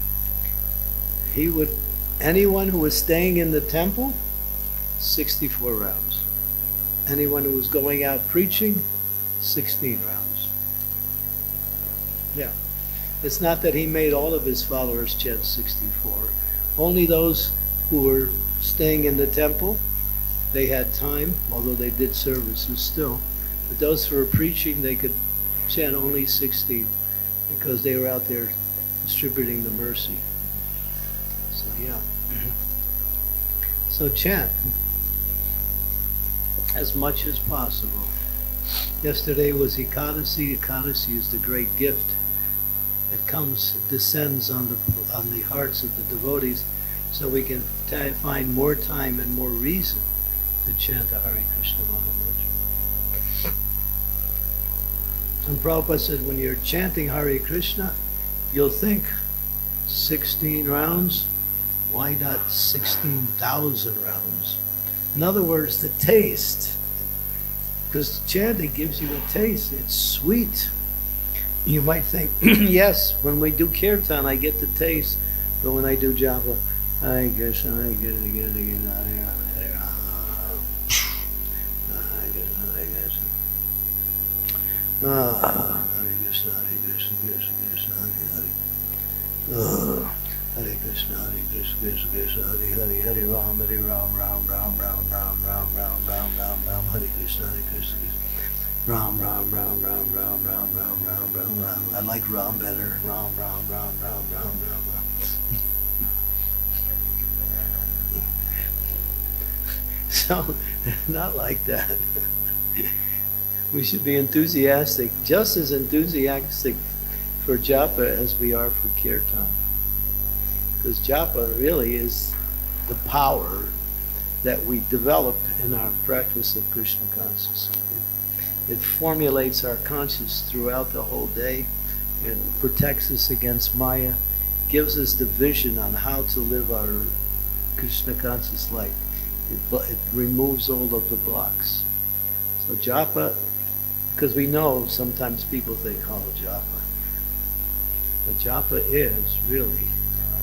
A: anyone who was staying in the temple, 64 rounds. Anyone who was going out preaching, 16 rounds. Yeah. It's not that he made all of his followers chant 64. Only those who were staying in the temple, they had time, although they did services still. But those who were preaching, they could chant only 16 because they were out there distributing the mercy. So yeah. So chant as much as possible. Yesterday was Ekadasi. Ekadasi is the great gift that descends on the hearts of the devotees, so we can find more time and more reason to chant the Hare Krishna Mahamantra. And Prabhupada said, when you're chanting Hare Krishna, you'll think 16 rounds, why not 16,000 rounds? In other words, the taste. Because chanting gives you a taste. It's sweet. You might think, yes, when we do kirtan, I get the taste. But when I do japa, I guess I get it. Hare Krishna, Hare Krishna, Krishna Krishna, Hare Hare. Hare Krishna, Krishna Krishna, Hare Hare, Hare Ram, Ram, Ram, Ram, Ram, Ram, Ram, Ram, Ram, Ram, Ram, Hare Krishna, Krishna, Ram, Ram, Ram, Ram, Ram, Ram, Ram, Ram, Ram, Ram. I like Ram better. Ram, Ram, Ram, Ram, Ram, Ram, Ram. So, not like that. We should be enthusiastic, just as enthusiastic for japa as we are for kirtan. Because japa really is the power that we develop in our practice of Krishna consciousness. It formulates our consciousness throughout the whole day and protects us against Maya, gives us the vision on how to live our Krishna conscious life. It removes all of the blocks. So japa, because we know sometimes people think, oh, japa. But japa is really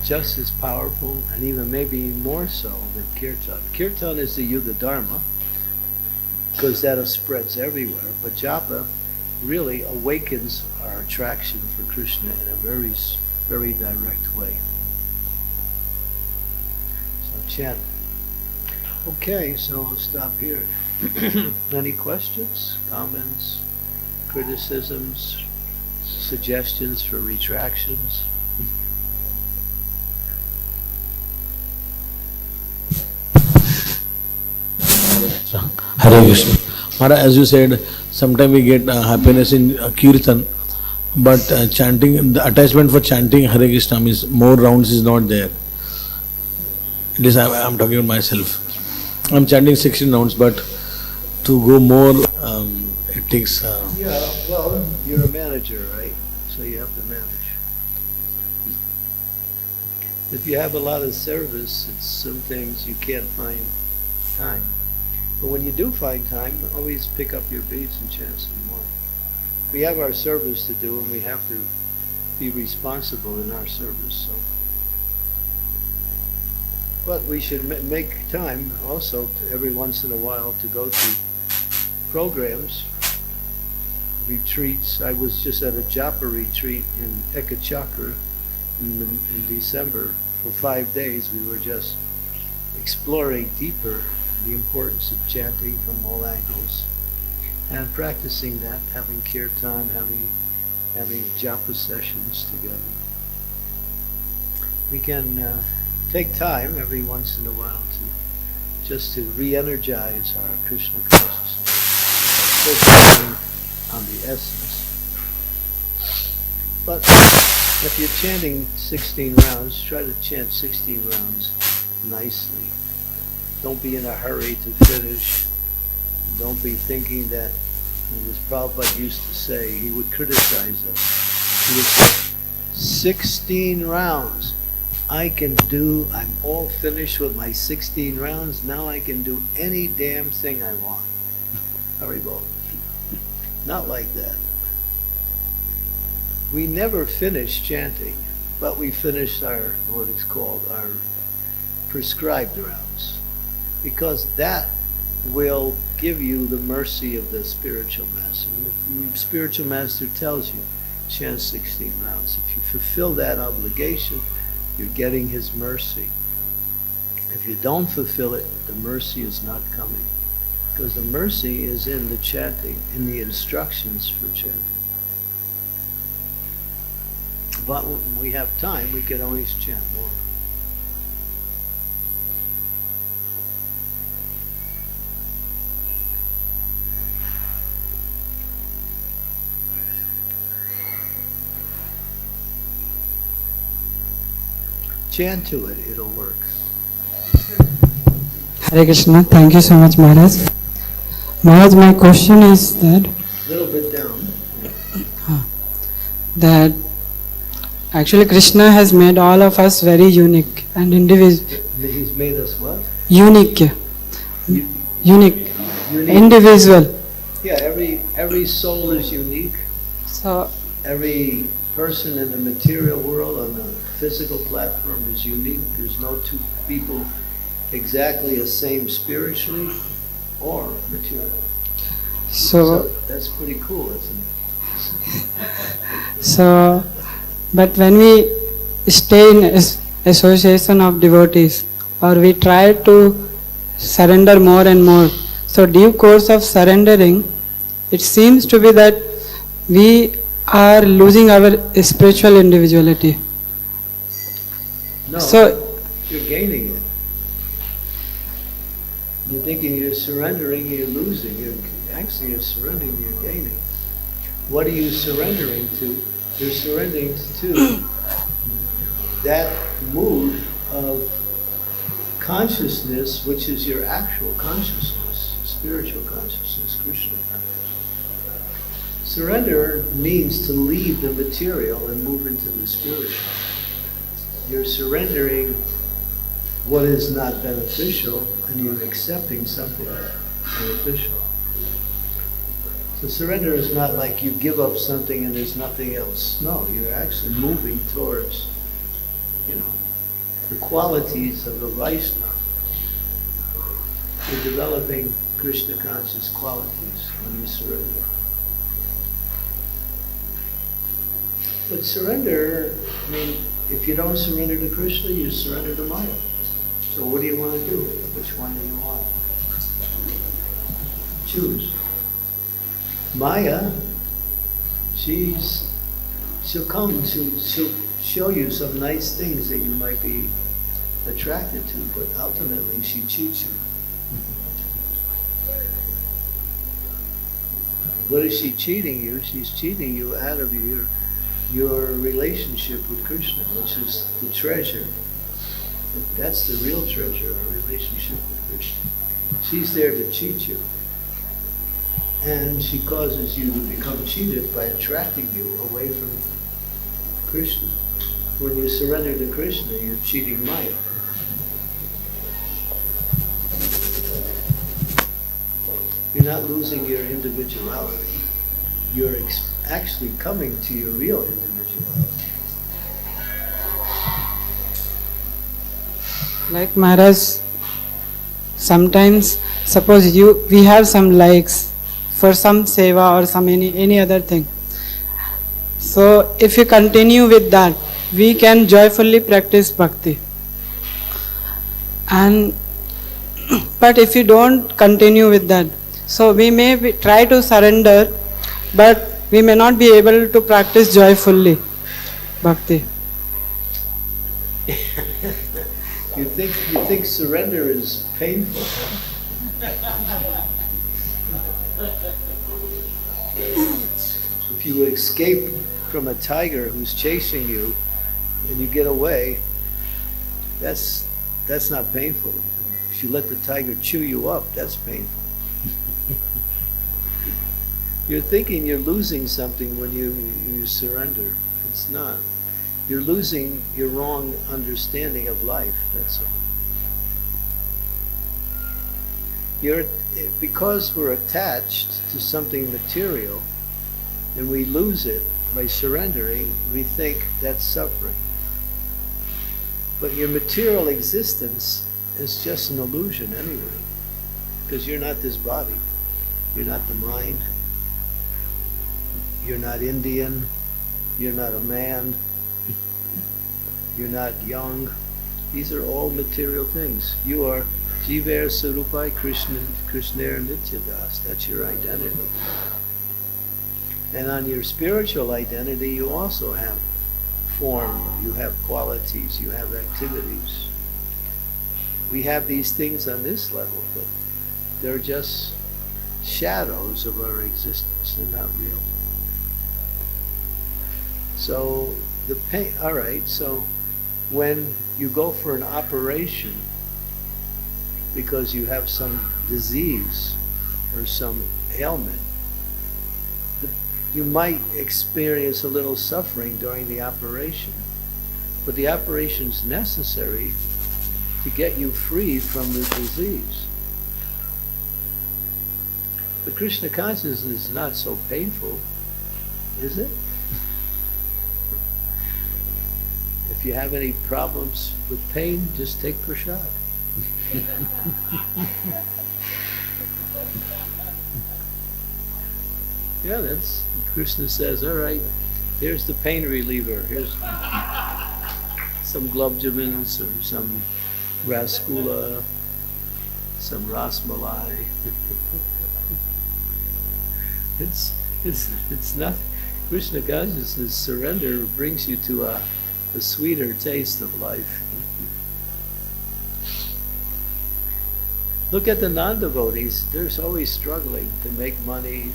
A: just as powerful and even maybe more so than kirtan. Kirtan is the Yuga Dharma, because that spreads everywhere. But japa really awakens our attraction for Krishna in a very, very direct way. So chant. Okay, so I'll stop here. Any questions, comments, criticisms, suggestions for retractions?
B: Hare Krishna. Maharaj, as you said, sometimes we get happiness in kirtan, but chanting, the attachment for chanting Hare Krishna means more rounds is not there. It is, I'm talking about myself. I'm chanting 16 rounds, but to go more, it takes...
A: Yeah, well, you're a manager, right? So you have to manage. If you have a lot of service, it's some things you can't find time. But when you do find time, always pick up your beads and chant some more. We have our service to do, and we have to be responsible in our service. So, but we should make time also every once in a while to go to programs, retreats. I was just at a japa retreat in Ekachakra in December. For 5 days, we were just exploring deeper the importance of chanting from all angles and practicing that, having kirtan, having japa sessions together. We can take time every once in a while to re-energize our Krishna consciousness, focusing on the essence. But if you're chanting 16 rounds, try to chant 16 rounds nicely. Don't be in a hurry to finish. Don't be thinking that, as Prabhupada used to say, he would criticize us. He would say, 16 rounds. I'm all finished with my 16 rounds. Now I can do any damn thing I want. Haribol. Not like that. We never finish chanting, but we finish our, what is called, our prescribed rounds. Because that will give you the mercy of the spiritual master. The spiritual master tells you, chant 16 rounds. If you fulfill that obligation, you're getting his mercy. If you don't fulfill it, the mercy is not coming. Because the mercy is in the chanting, in the instructions for chanting. But when we have time, we can always chant more. Chant to it, it'll work.
C: Hare Krishna, thank you so much, Maharaj. Maharaj, my question is that
A: A little bit down.
C: that actually Krishna has made all of us very unique and individual.
A: He's made us what?
C: Unique.
A: U-
C: Unique.
A: Unique.
C: Individual.
A: Yeah, every soul is unique.
C: So,
A: Every person in the material world on the physical platform is unique. There's no two people exactly the same spiritually or materially.
C: so,
A: That's pretty cool, isn't it?
C: so, but when we stay in association of devotees, or we try to surrender more and more, so due course of surrendering, it seems to be that we are losing our spiritual individuality.
A: No,
C: So,
A: you're gaining it. You're thinking you're surrendering, you're losing. You're surrendering, you're gaining. What are you surrendering to? You're surrendering to that mood of consciousness, which is your actual consciousness, spiritual consciousness, Krishna consciousness. Surrender means to leave the material and move into the spiritual. You're surrendering what is not beneficial and you're accepting something beneficial. So surrender is not like you give up something and there's nothing else. No, you're actually moving towards, the qualities of the Vaishnava. You're developing Krishna conscious qualities when you surrender. But surrender, if you don't surrender to Krishna, you surrender to Maya. So what do you want to do? Which one do you want? Choose. Maya, she'll come, she'll show you some nice things that you might be attracted to, but ultimately she cheats you. What is she cheating you? She's cheating you out of your relationship with Krishna, which is the treasure. That's the real treasure, our relationship with Krishna. She's there to cheat you. And she causes you to become cheated by attracting you away from Krishna. When you surrender to Krishna, you're cheating Maya. You're not losing your individuality. You're actually coming to your real individuality.
C: Like Maharaj, sometimes suppose we have some likes for some seva or some any other thing. So if you continue with that, we can joyfully practice bhakti. But if you don't continue with that, so we may try to surrender, but we may not be able to practice joyfully bhakti.
A: You think surrender is painful? If you escape from a tiger who's chasing you and you get away, that's not painful. If you let the tiger chew you up, that's painful. You're thinking you're losing something when you surrender. It's not. You're losing your wrong understanding of life, that's all. Because we're attached to something material and we lose it by surrendering, we think that's suffering. But your material existence is just an illusion anyway, because you're not this body. You're not the mind. You're not Indian. You're not a man. You're not young. These are all material things. You are Jiver Sarupai Krishner Nityadas. That's your identity. And on your spiritual identity, you also have form, you have qualities, you have activities. We have these things on this level, but they're just shadows of our existence. They're not real. So the pain, all right, so when you go for an operation because you have some disease or some ailment, you might experience a little suffering during the operation, but the operation is necessary to get you free from the disease. But Krishna consciousness is not so painful, is it? If you have any problems with pain, just take prasad. Yeah, that's, Krishna says, all right, here's the pain reliever. Here's some globjamins or some rasgula, some rasmalai. It's not, Krishna consciousness, surrender brings you to a sweeter taste of life. Look at the non-devotees. They're always struggling to make money,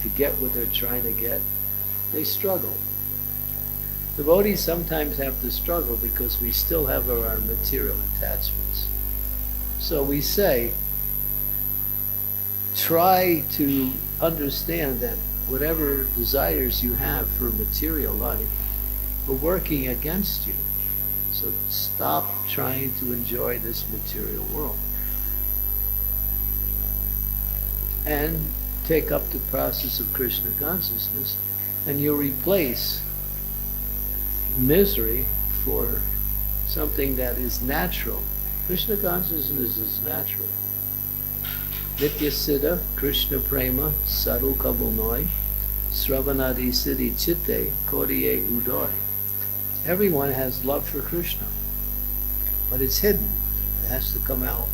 A: to get what they're trying to get. They struggle. Devotees sometimes have to struggle because we still have our material attachments. So we say, try to understand that whatever desires you have for material life are working against you. So stop trying to enjoy this material world. And take up the process of Krishna consciousness and you replace misery for something that is natural. Krishna consciousness is natural. Nitya Siddha, Krishna Prema, Saru Kabulnoi, Sravanadi Siddhi Chitte, Kodiye Udoy. Everyone has love for Krishna, but it's hidden. It has to come out.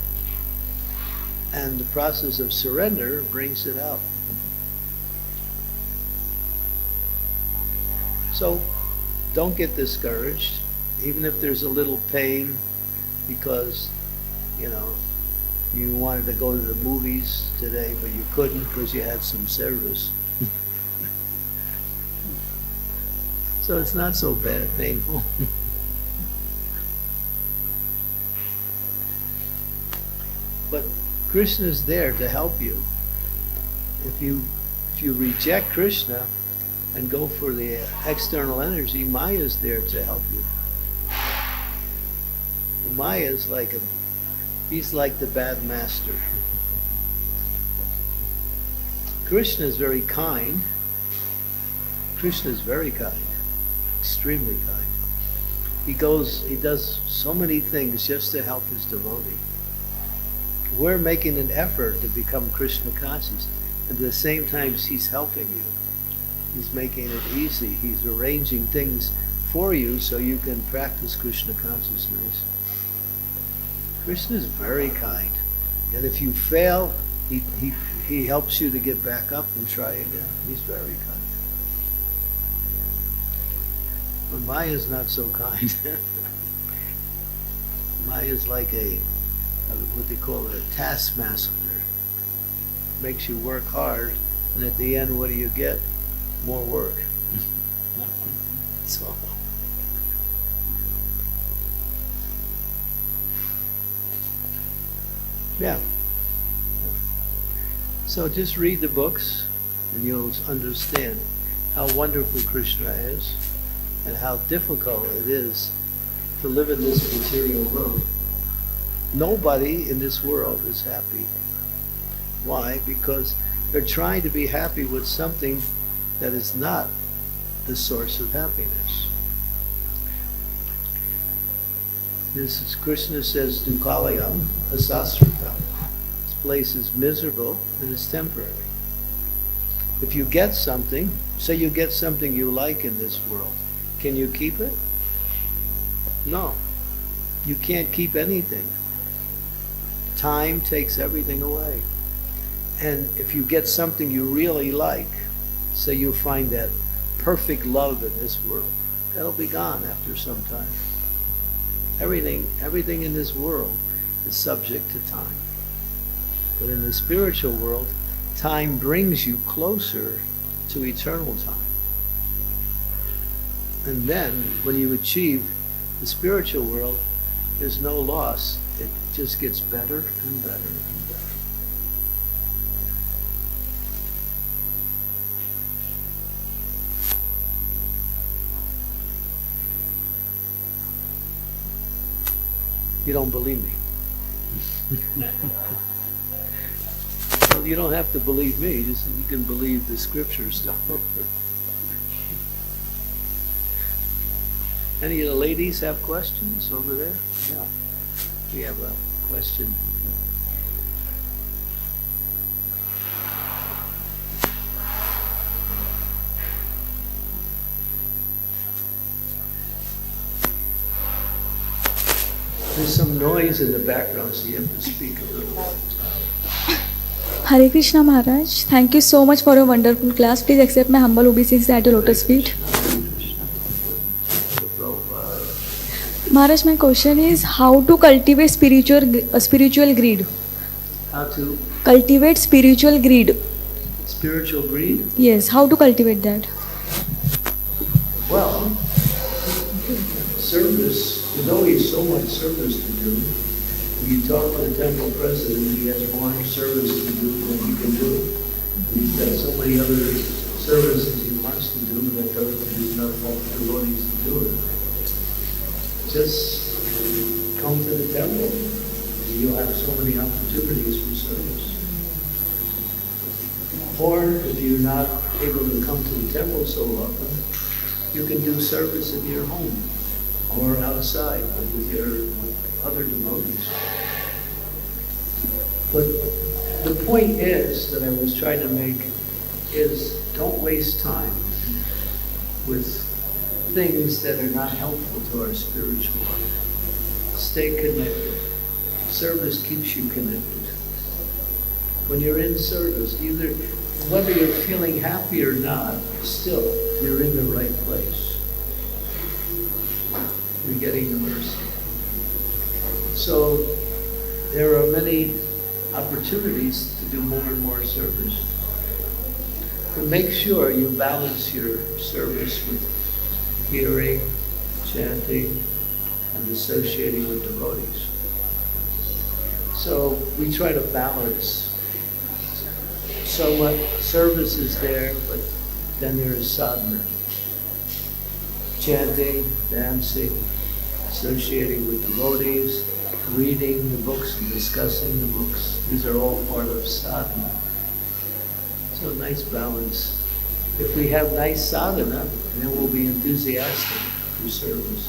A: And the process of surrender brings it out. So don't get discouraged, even if there's a little pain, because, you wanted to go to the movies today, but you couldn't because you had some service. So it's not so bad, painful. But Krishna is there to help you. If you reject Krishna and go for the external energy, Maya is there to help you. Maya is he's like the bad master. Krishna is very kind. Krishna is very kind, extremely kind. He does so many things just to help his devotee. We're making an effort to become Krishna conscious, and at the same time he's helping you. He's making it easy. He's arranging things for you so you can practice Krishna consciousness. Krishna is very kind. And if you fail, he helps you to get back up and try again. He's very kind. But Maya is not so kind. Maya is like what they call a taskmaster. Makes you work hard, and at the end, what do you get? More work. That's all. Yeah. So just read the books and you'll understand how wonderful Krishna is and how difficult it is to live in this material world. Nobody in this world is happy. Why? Because they're trying to be happy with something that is not the source of happiness. This is Krishna says, Dukalayam asasritam. This place is miserable and it's temporary. If you get something, say you get something you like in this world, can you keep it? No. You can't keep anything. Time takes everything away. And if you get something you really like, say you find that perfect love in this world, that'll be gone after some time. Everything in this world is subject to time. But in the spiritual world, time brings you closer to eternal time. And then, when you achieve the spiritual world, there's no loss. It just gets better and better and better. You don't believe me. Well, you don't have to believe me. You can believe the scriptures, though. Any of the ladies have questions over there? Yeah. We have a question. There's some noise in the background, so you have to speak a little louder.
D: Hare Krishna Maharaj, thank you so much for a wonderful class. Please accept my humble obeisances at your lotus feet. Maharaj, my question is how to cultivate spiritual greed?
A: How to
D: Cultivate spiritual greed.
A: spiritual greed?
D: Yes, how to cultivate that?
A: Well, service, there's always so much service to do. If you talk to the temple president, he has more service to do than he can do. He's got so many other services he wants to do that there's enough devotees to do it. Just come to the temple, and you'll have so many opportunities for service. Or if you're not able to come to the temple so often, you can do service in your home or outside with your other devotees. But the point is that I was trying to make is don't waste time with things that are not helpful to our spiritual life. Stay connected. Service keeps you connected. When you're in service, either whether you're feeling happy or not, still you're in the right place. You're getting the mercy. So there are many opportunities to do more and more service. But make sure you balance your service with hearing, chanting, and associating with devotees. So we try to balance. So much service is there, but then there is sadhana. Chanting, dancing, associating with devotees, reading the books and discussing the books. These are all part of sadhana. So nice balance. If we have nice sadhana, then we'll be enthusiastic for service.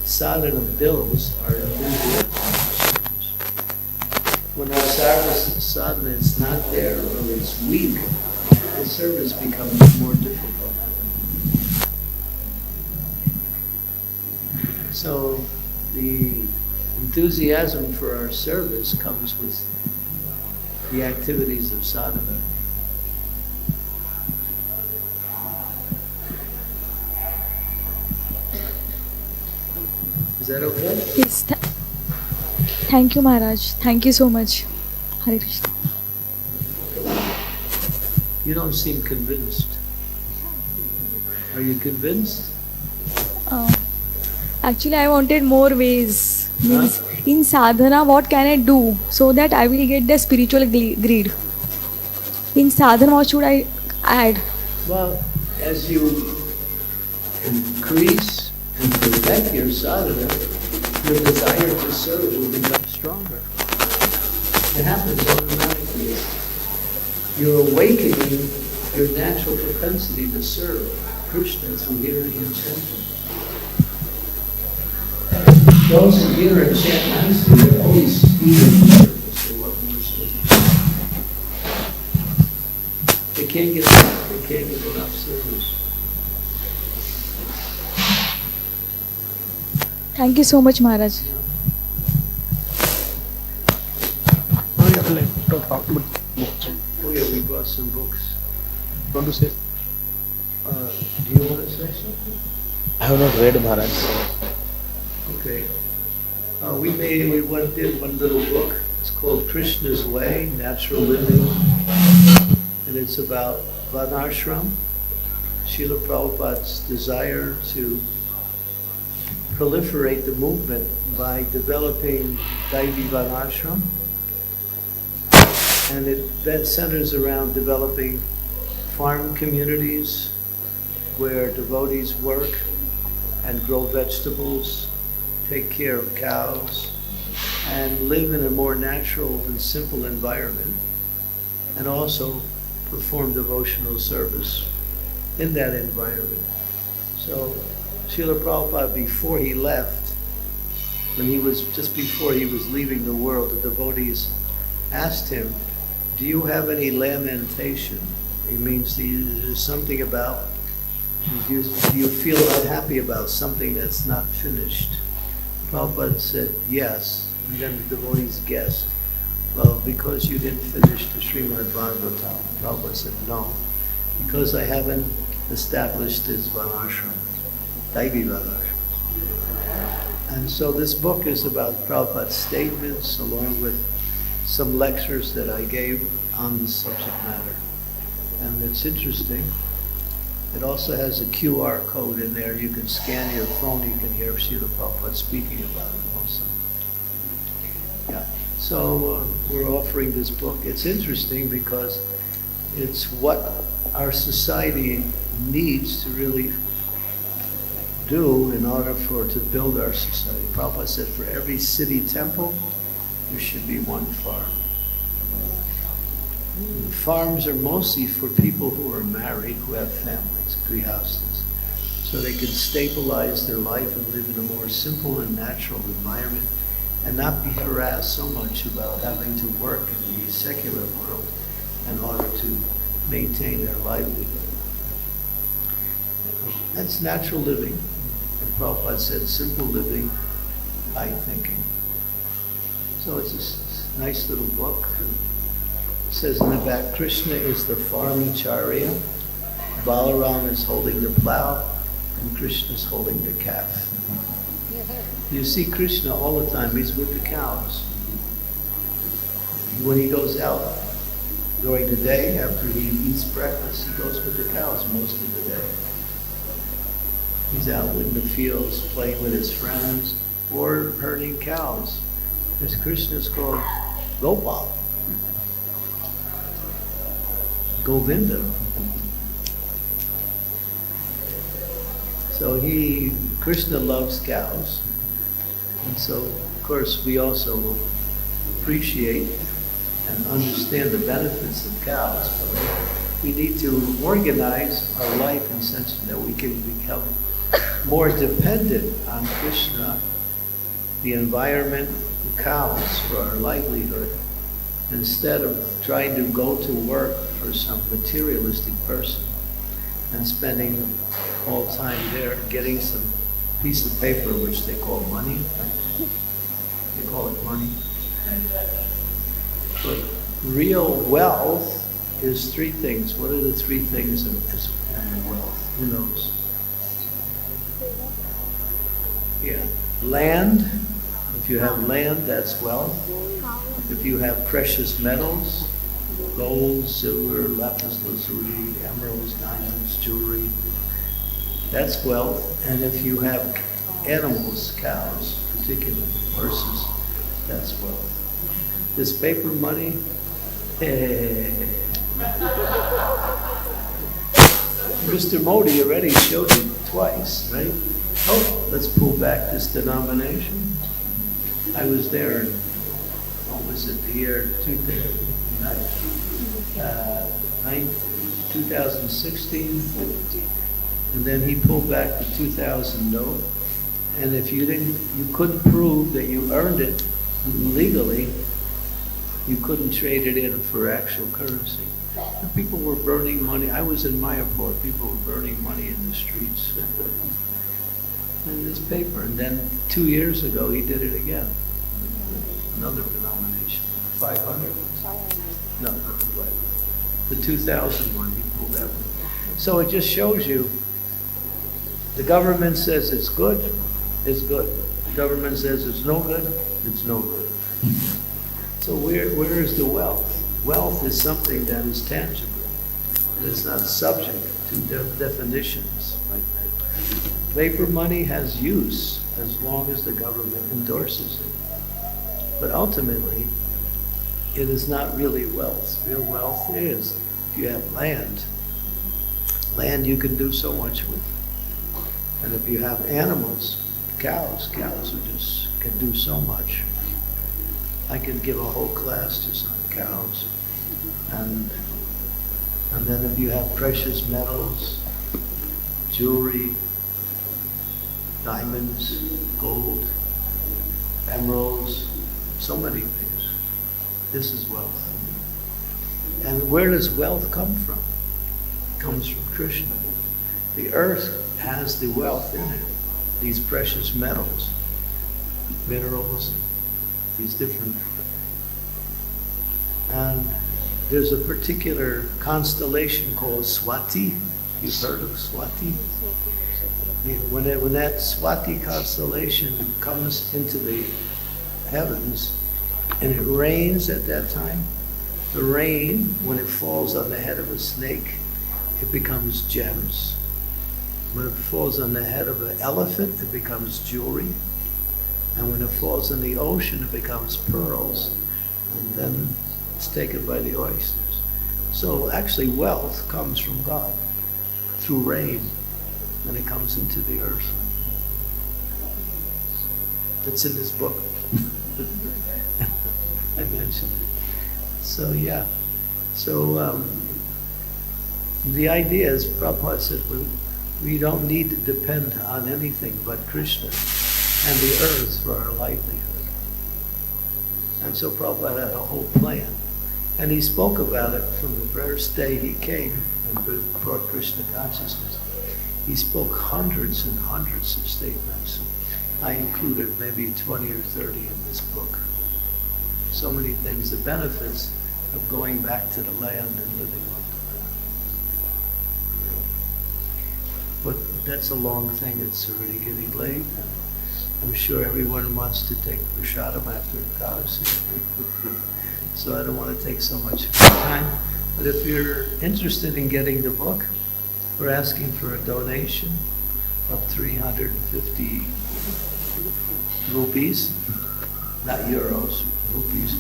A: Sadhana builds our enthusiasm for service. When our sadhana is not there or it's weak, the service becomes more difficult. So the enthusiasm for our service comes with the activities of sadhana. Is that okay?
D: Yes. Thank you, Maharaj. Thank you so much. Hare Krishna.
A: You don't seem convinced. Are you convinced?
D: Actually, I wanted more ways. Means
A: Huh?
D: in sadhana, what can I do so that I will get the spiritual greed? In sadhana, what should I add?
A: Well, as you increase and perfect your sadhana, your desire to serve will become stronger. It happens automatically. You're awakening your natural propensity to serve Krishna through hearing and chanting. Those who hear and chant nicely, they're always eager for service. They love more service. They can't get enough. They can't get enough service.
D: Thank you so much, Maharaj.
A: Oh yeah, we brought some books.
B: Want to say?
A: Do you want to say something?
B: I have not read Maharaj.
A: Okay. We did one little book. It's called Krishna's Way, Natural Living. And it's about Varnashram, Srila Prabhupada's desire to proliferate the movement by developing Daivi Varnashram. And it then centers around developing farm communities where devotees work and grow vegetables, take care of cows, and live in a more natural and simple environment, and also perform devotional service in that environment. So Srila Prabhupada, before he left, just before he was leaving the world, the devotees asked him, "Do you have any lamentation?" It means there's something about, do you feel unhappy about something that's not finished? Prabhupada said, yes. And then the devotees guessed, well, because you didn't finish the Srimad Bhagavatam. Prabhupada said, no, because I haven't established this Varnashram, Daivi Varnashram. And so this book is about Prabhupada's statements along with some lectures that I gave on the subject matter. And it's interesting. It also has a QR code in there. You can scan your phone, you can hear Srila Prabhupada speaking about it also. Yeah. So we're offering this book. It's interesting because it's what our society needs to really do in order to build our society. Prabhupada said for every city temple, there should be one farm. Farms are mostly for people who are married, who have families, grihastas, so they can stabilize their life and live in a more simple and natural environment and not be harassed so much about having to work in the secular world in order to maintain their livelihood. That's natural living. And Prabhupada said simple living, high thinking. So it's a nice little book. It says in the back, Krishna is the farmacharya, Balaram is holding the plow, and Krishna is holding the calf. You see Krishna all the time, he's with the cows. When he goes out during the day, after he eats breakfast, he goes with the cows most of the day. He's out in the fields playing with his friends or herding cows. This Krishna is called Gopal. Govinda. So Krishna loves cows. And so, of course, we also will appreciate and understand the benefits of cows. But we need to organize our life in such that we can become more dependent on Krishna, the environment, the cows for our livelihood, instead of trying to go to work for some materialistic person and spending all time there getting some piece of paper which they call money. They call it money. But real wealth is three things. What are the three things of wealth? Who knows? Yeah. Land. If you have land, that's wealth. If you have precious metals, gold, silver, lapis lazuli, emeralds, diamonds, jewelry, that's wealth. And if you have animals, cows, particularly horses, that's wealth. This paper money, Mr. Modi already showed you twice, right? Oh, let's pull back this denomination. I was there in, what was it, the year 2016, and then he pulled back the 2000 note, and if you couldn't prove that you earned it legally, you couldn't trade it in for actual currency. And people were burning money. I was in Mayapur, people were burning money in the streets. And this paper, and then 2 years ago he did it again. Another denomination, 500? No, not the 500. The 2000 one, he pulled out. So it just shows you, the government says it's good, it's good. The government says it's no good, it's no good. So where is the wealth? Wealth is something that is tangible. It is not subject to definitions like that. Paper money has use as long as the government endorses it. But ultimately, it is not really wealth. Real wealth is, if you have land you can do so much with. And if you have animals, cows can do so much. I could give a whole class just on cows. And then if you have precious metals, jewelry, diamonds, gold, emeralds, so many things. This is wealth. And where does wealth come from? It comes from Krishna. The earth has the wealth in it, these precious metals, minerals, these different. And there's a particular constellation called Swati. You've heard of Swati? When that Swati constellation comes into the heavens and it rains at that time, the rain, when it falls on the head of a snake, it becomes gems. When it falls on the head of an elephant, it becomes jewelry. And when it falls in the ocean, it becomes pearls. And then it's taken by the oysters. So actually wealth comes from God through rain when it comes into the earth. It's in this book. I mentioned it. So yeah. So the idea is, Prabhupada said, we don't need to depend on anything but Krishna and the earth for our livelihood. And so Prabhupada had a whole plan. And he spoke about it from the first day he came and brought Krishna consciousness. He spoke hundreds and hundreds of statements. I included maybe 20 or 30 in this book. So many things, the benefits of going back to the land and living on the land. But that's a long thing. It's already getting late. And I'm sure everyone wants to take prasadam after Ekadasi. So I don't want to take so much of your time. But if you're interested in getting the book, we're asking for a donation of 350 rupees, not euros, rupees.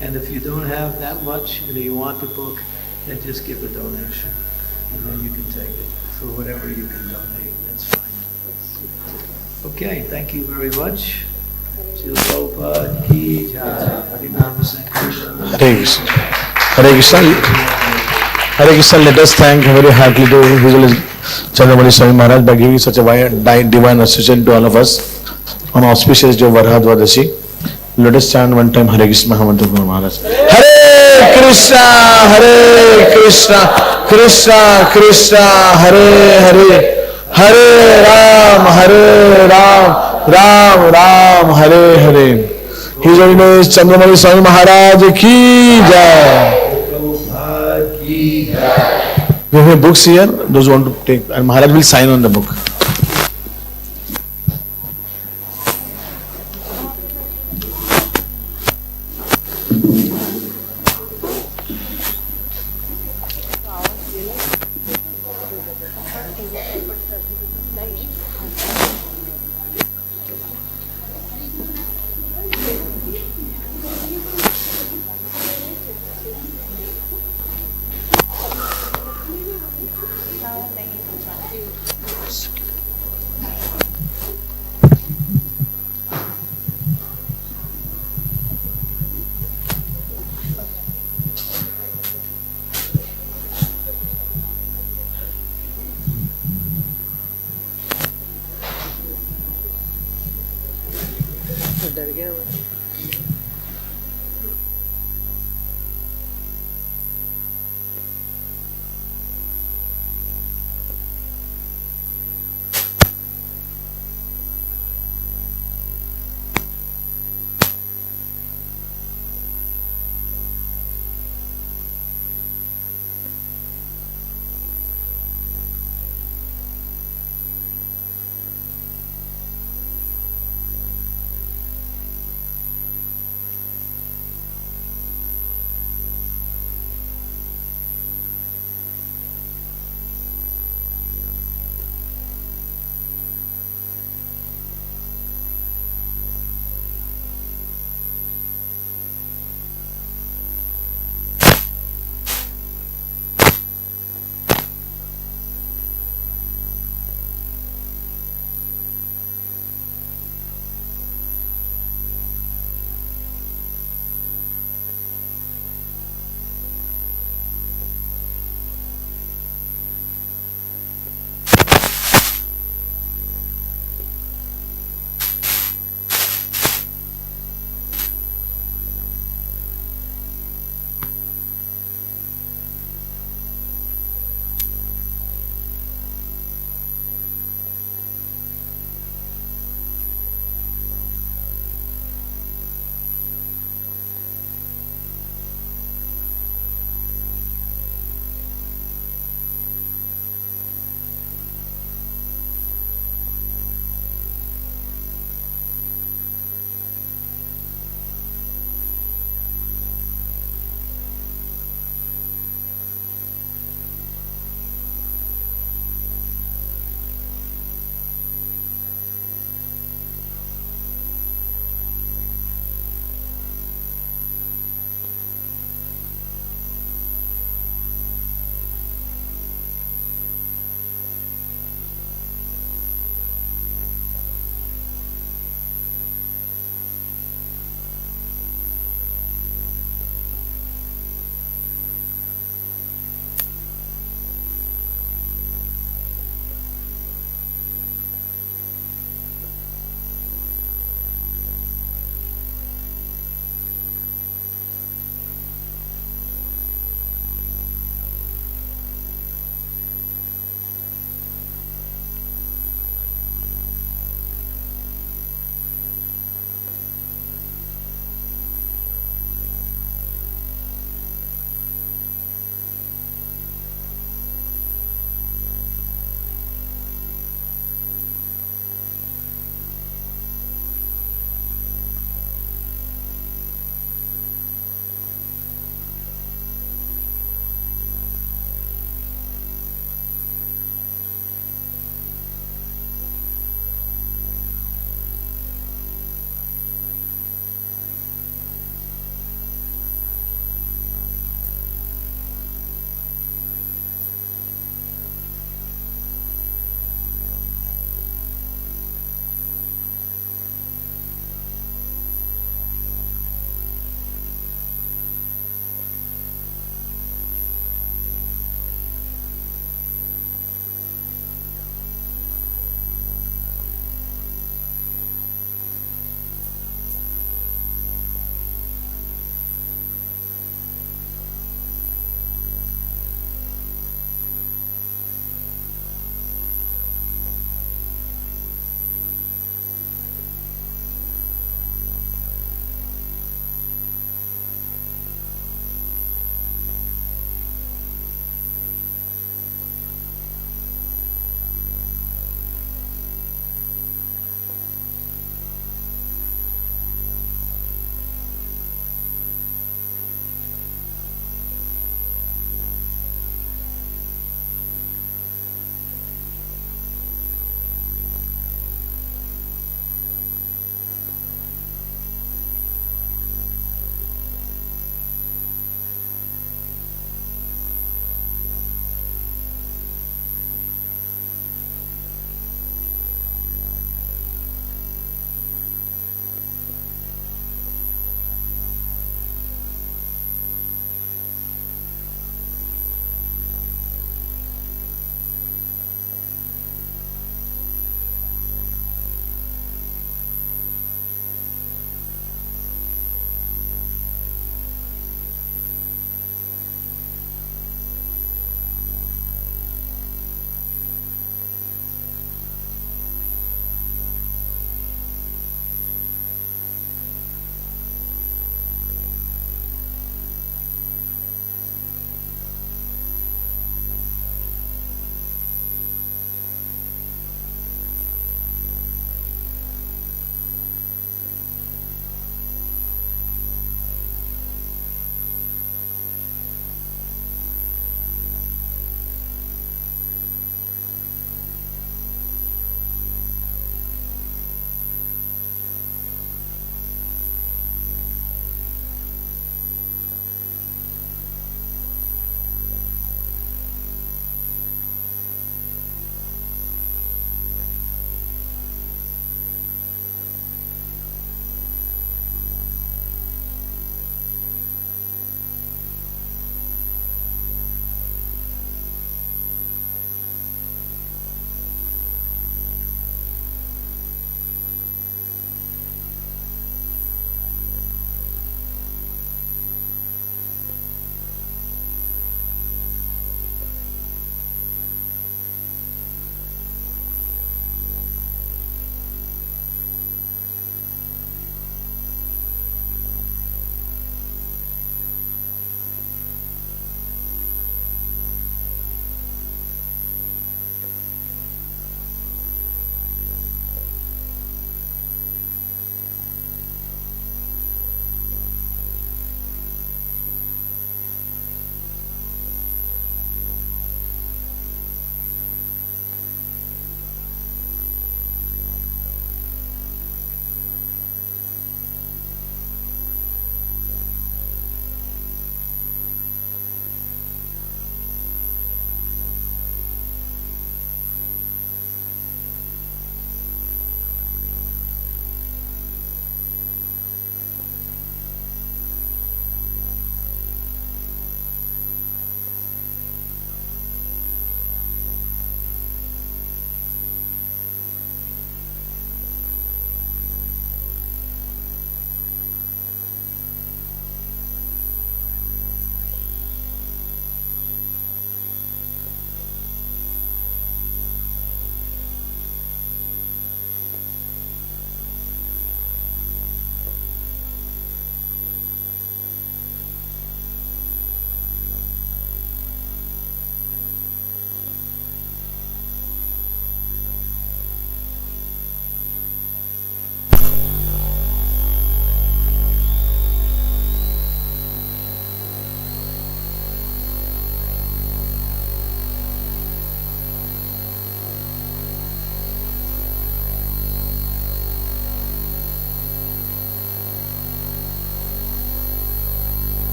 A: And if you don't have that much and you want the book, then just give a donation. And then you can take it for whatever you can donate. That's fine. Okay, thank you very much. Srila Prabhupada ki jai. Harinam Sankirtan.
B: Hare Krishna. Hare Krishna. Hare Krishna. Let us thank very heartily to His Holiness Candramauli Swami Maharaj by giving such a divine association to all of us on auspicious day of Varhadvadashi. Let us chant one time Hare Krishna Mahamantra for Maharaj. Hare Krishna, Krishna Krishna, Hare Hare, Hare Ram, Ram Ram, Hare Hare. His Holiness Candramauli Swami Maharaj ki jai. We have books here, those who want to take, and Maharaj will sign on the book.
E: डर गया वो।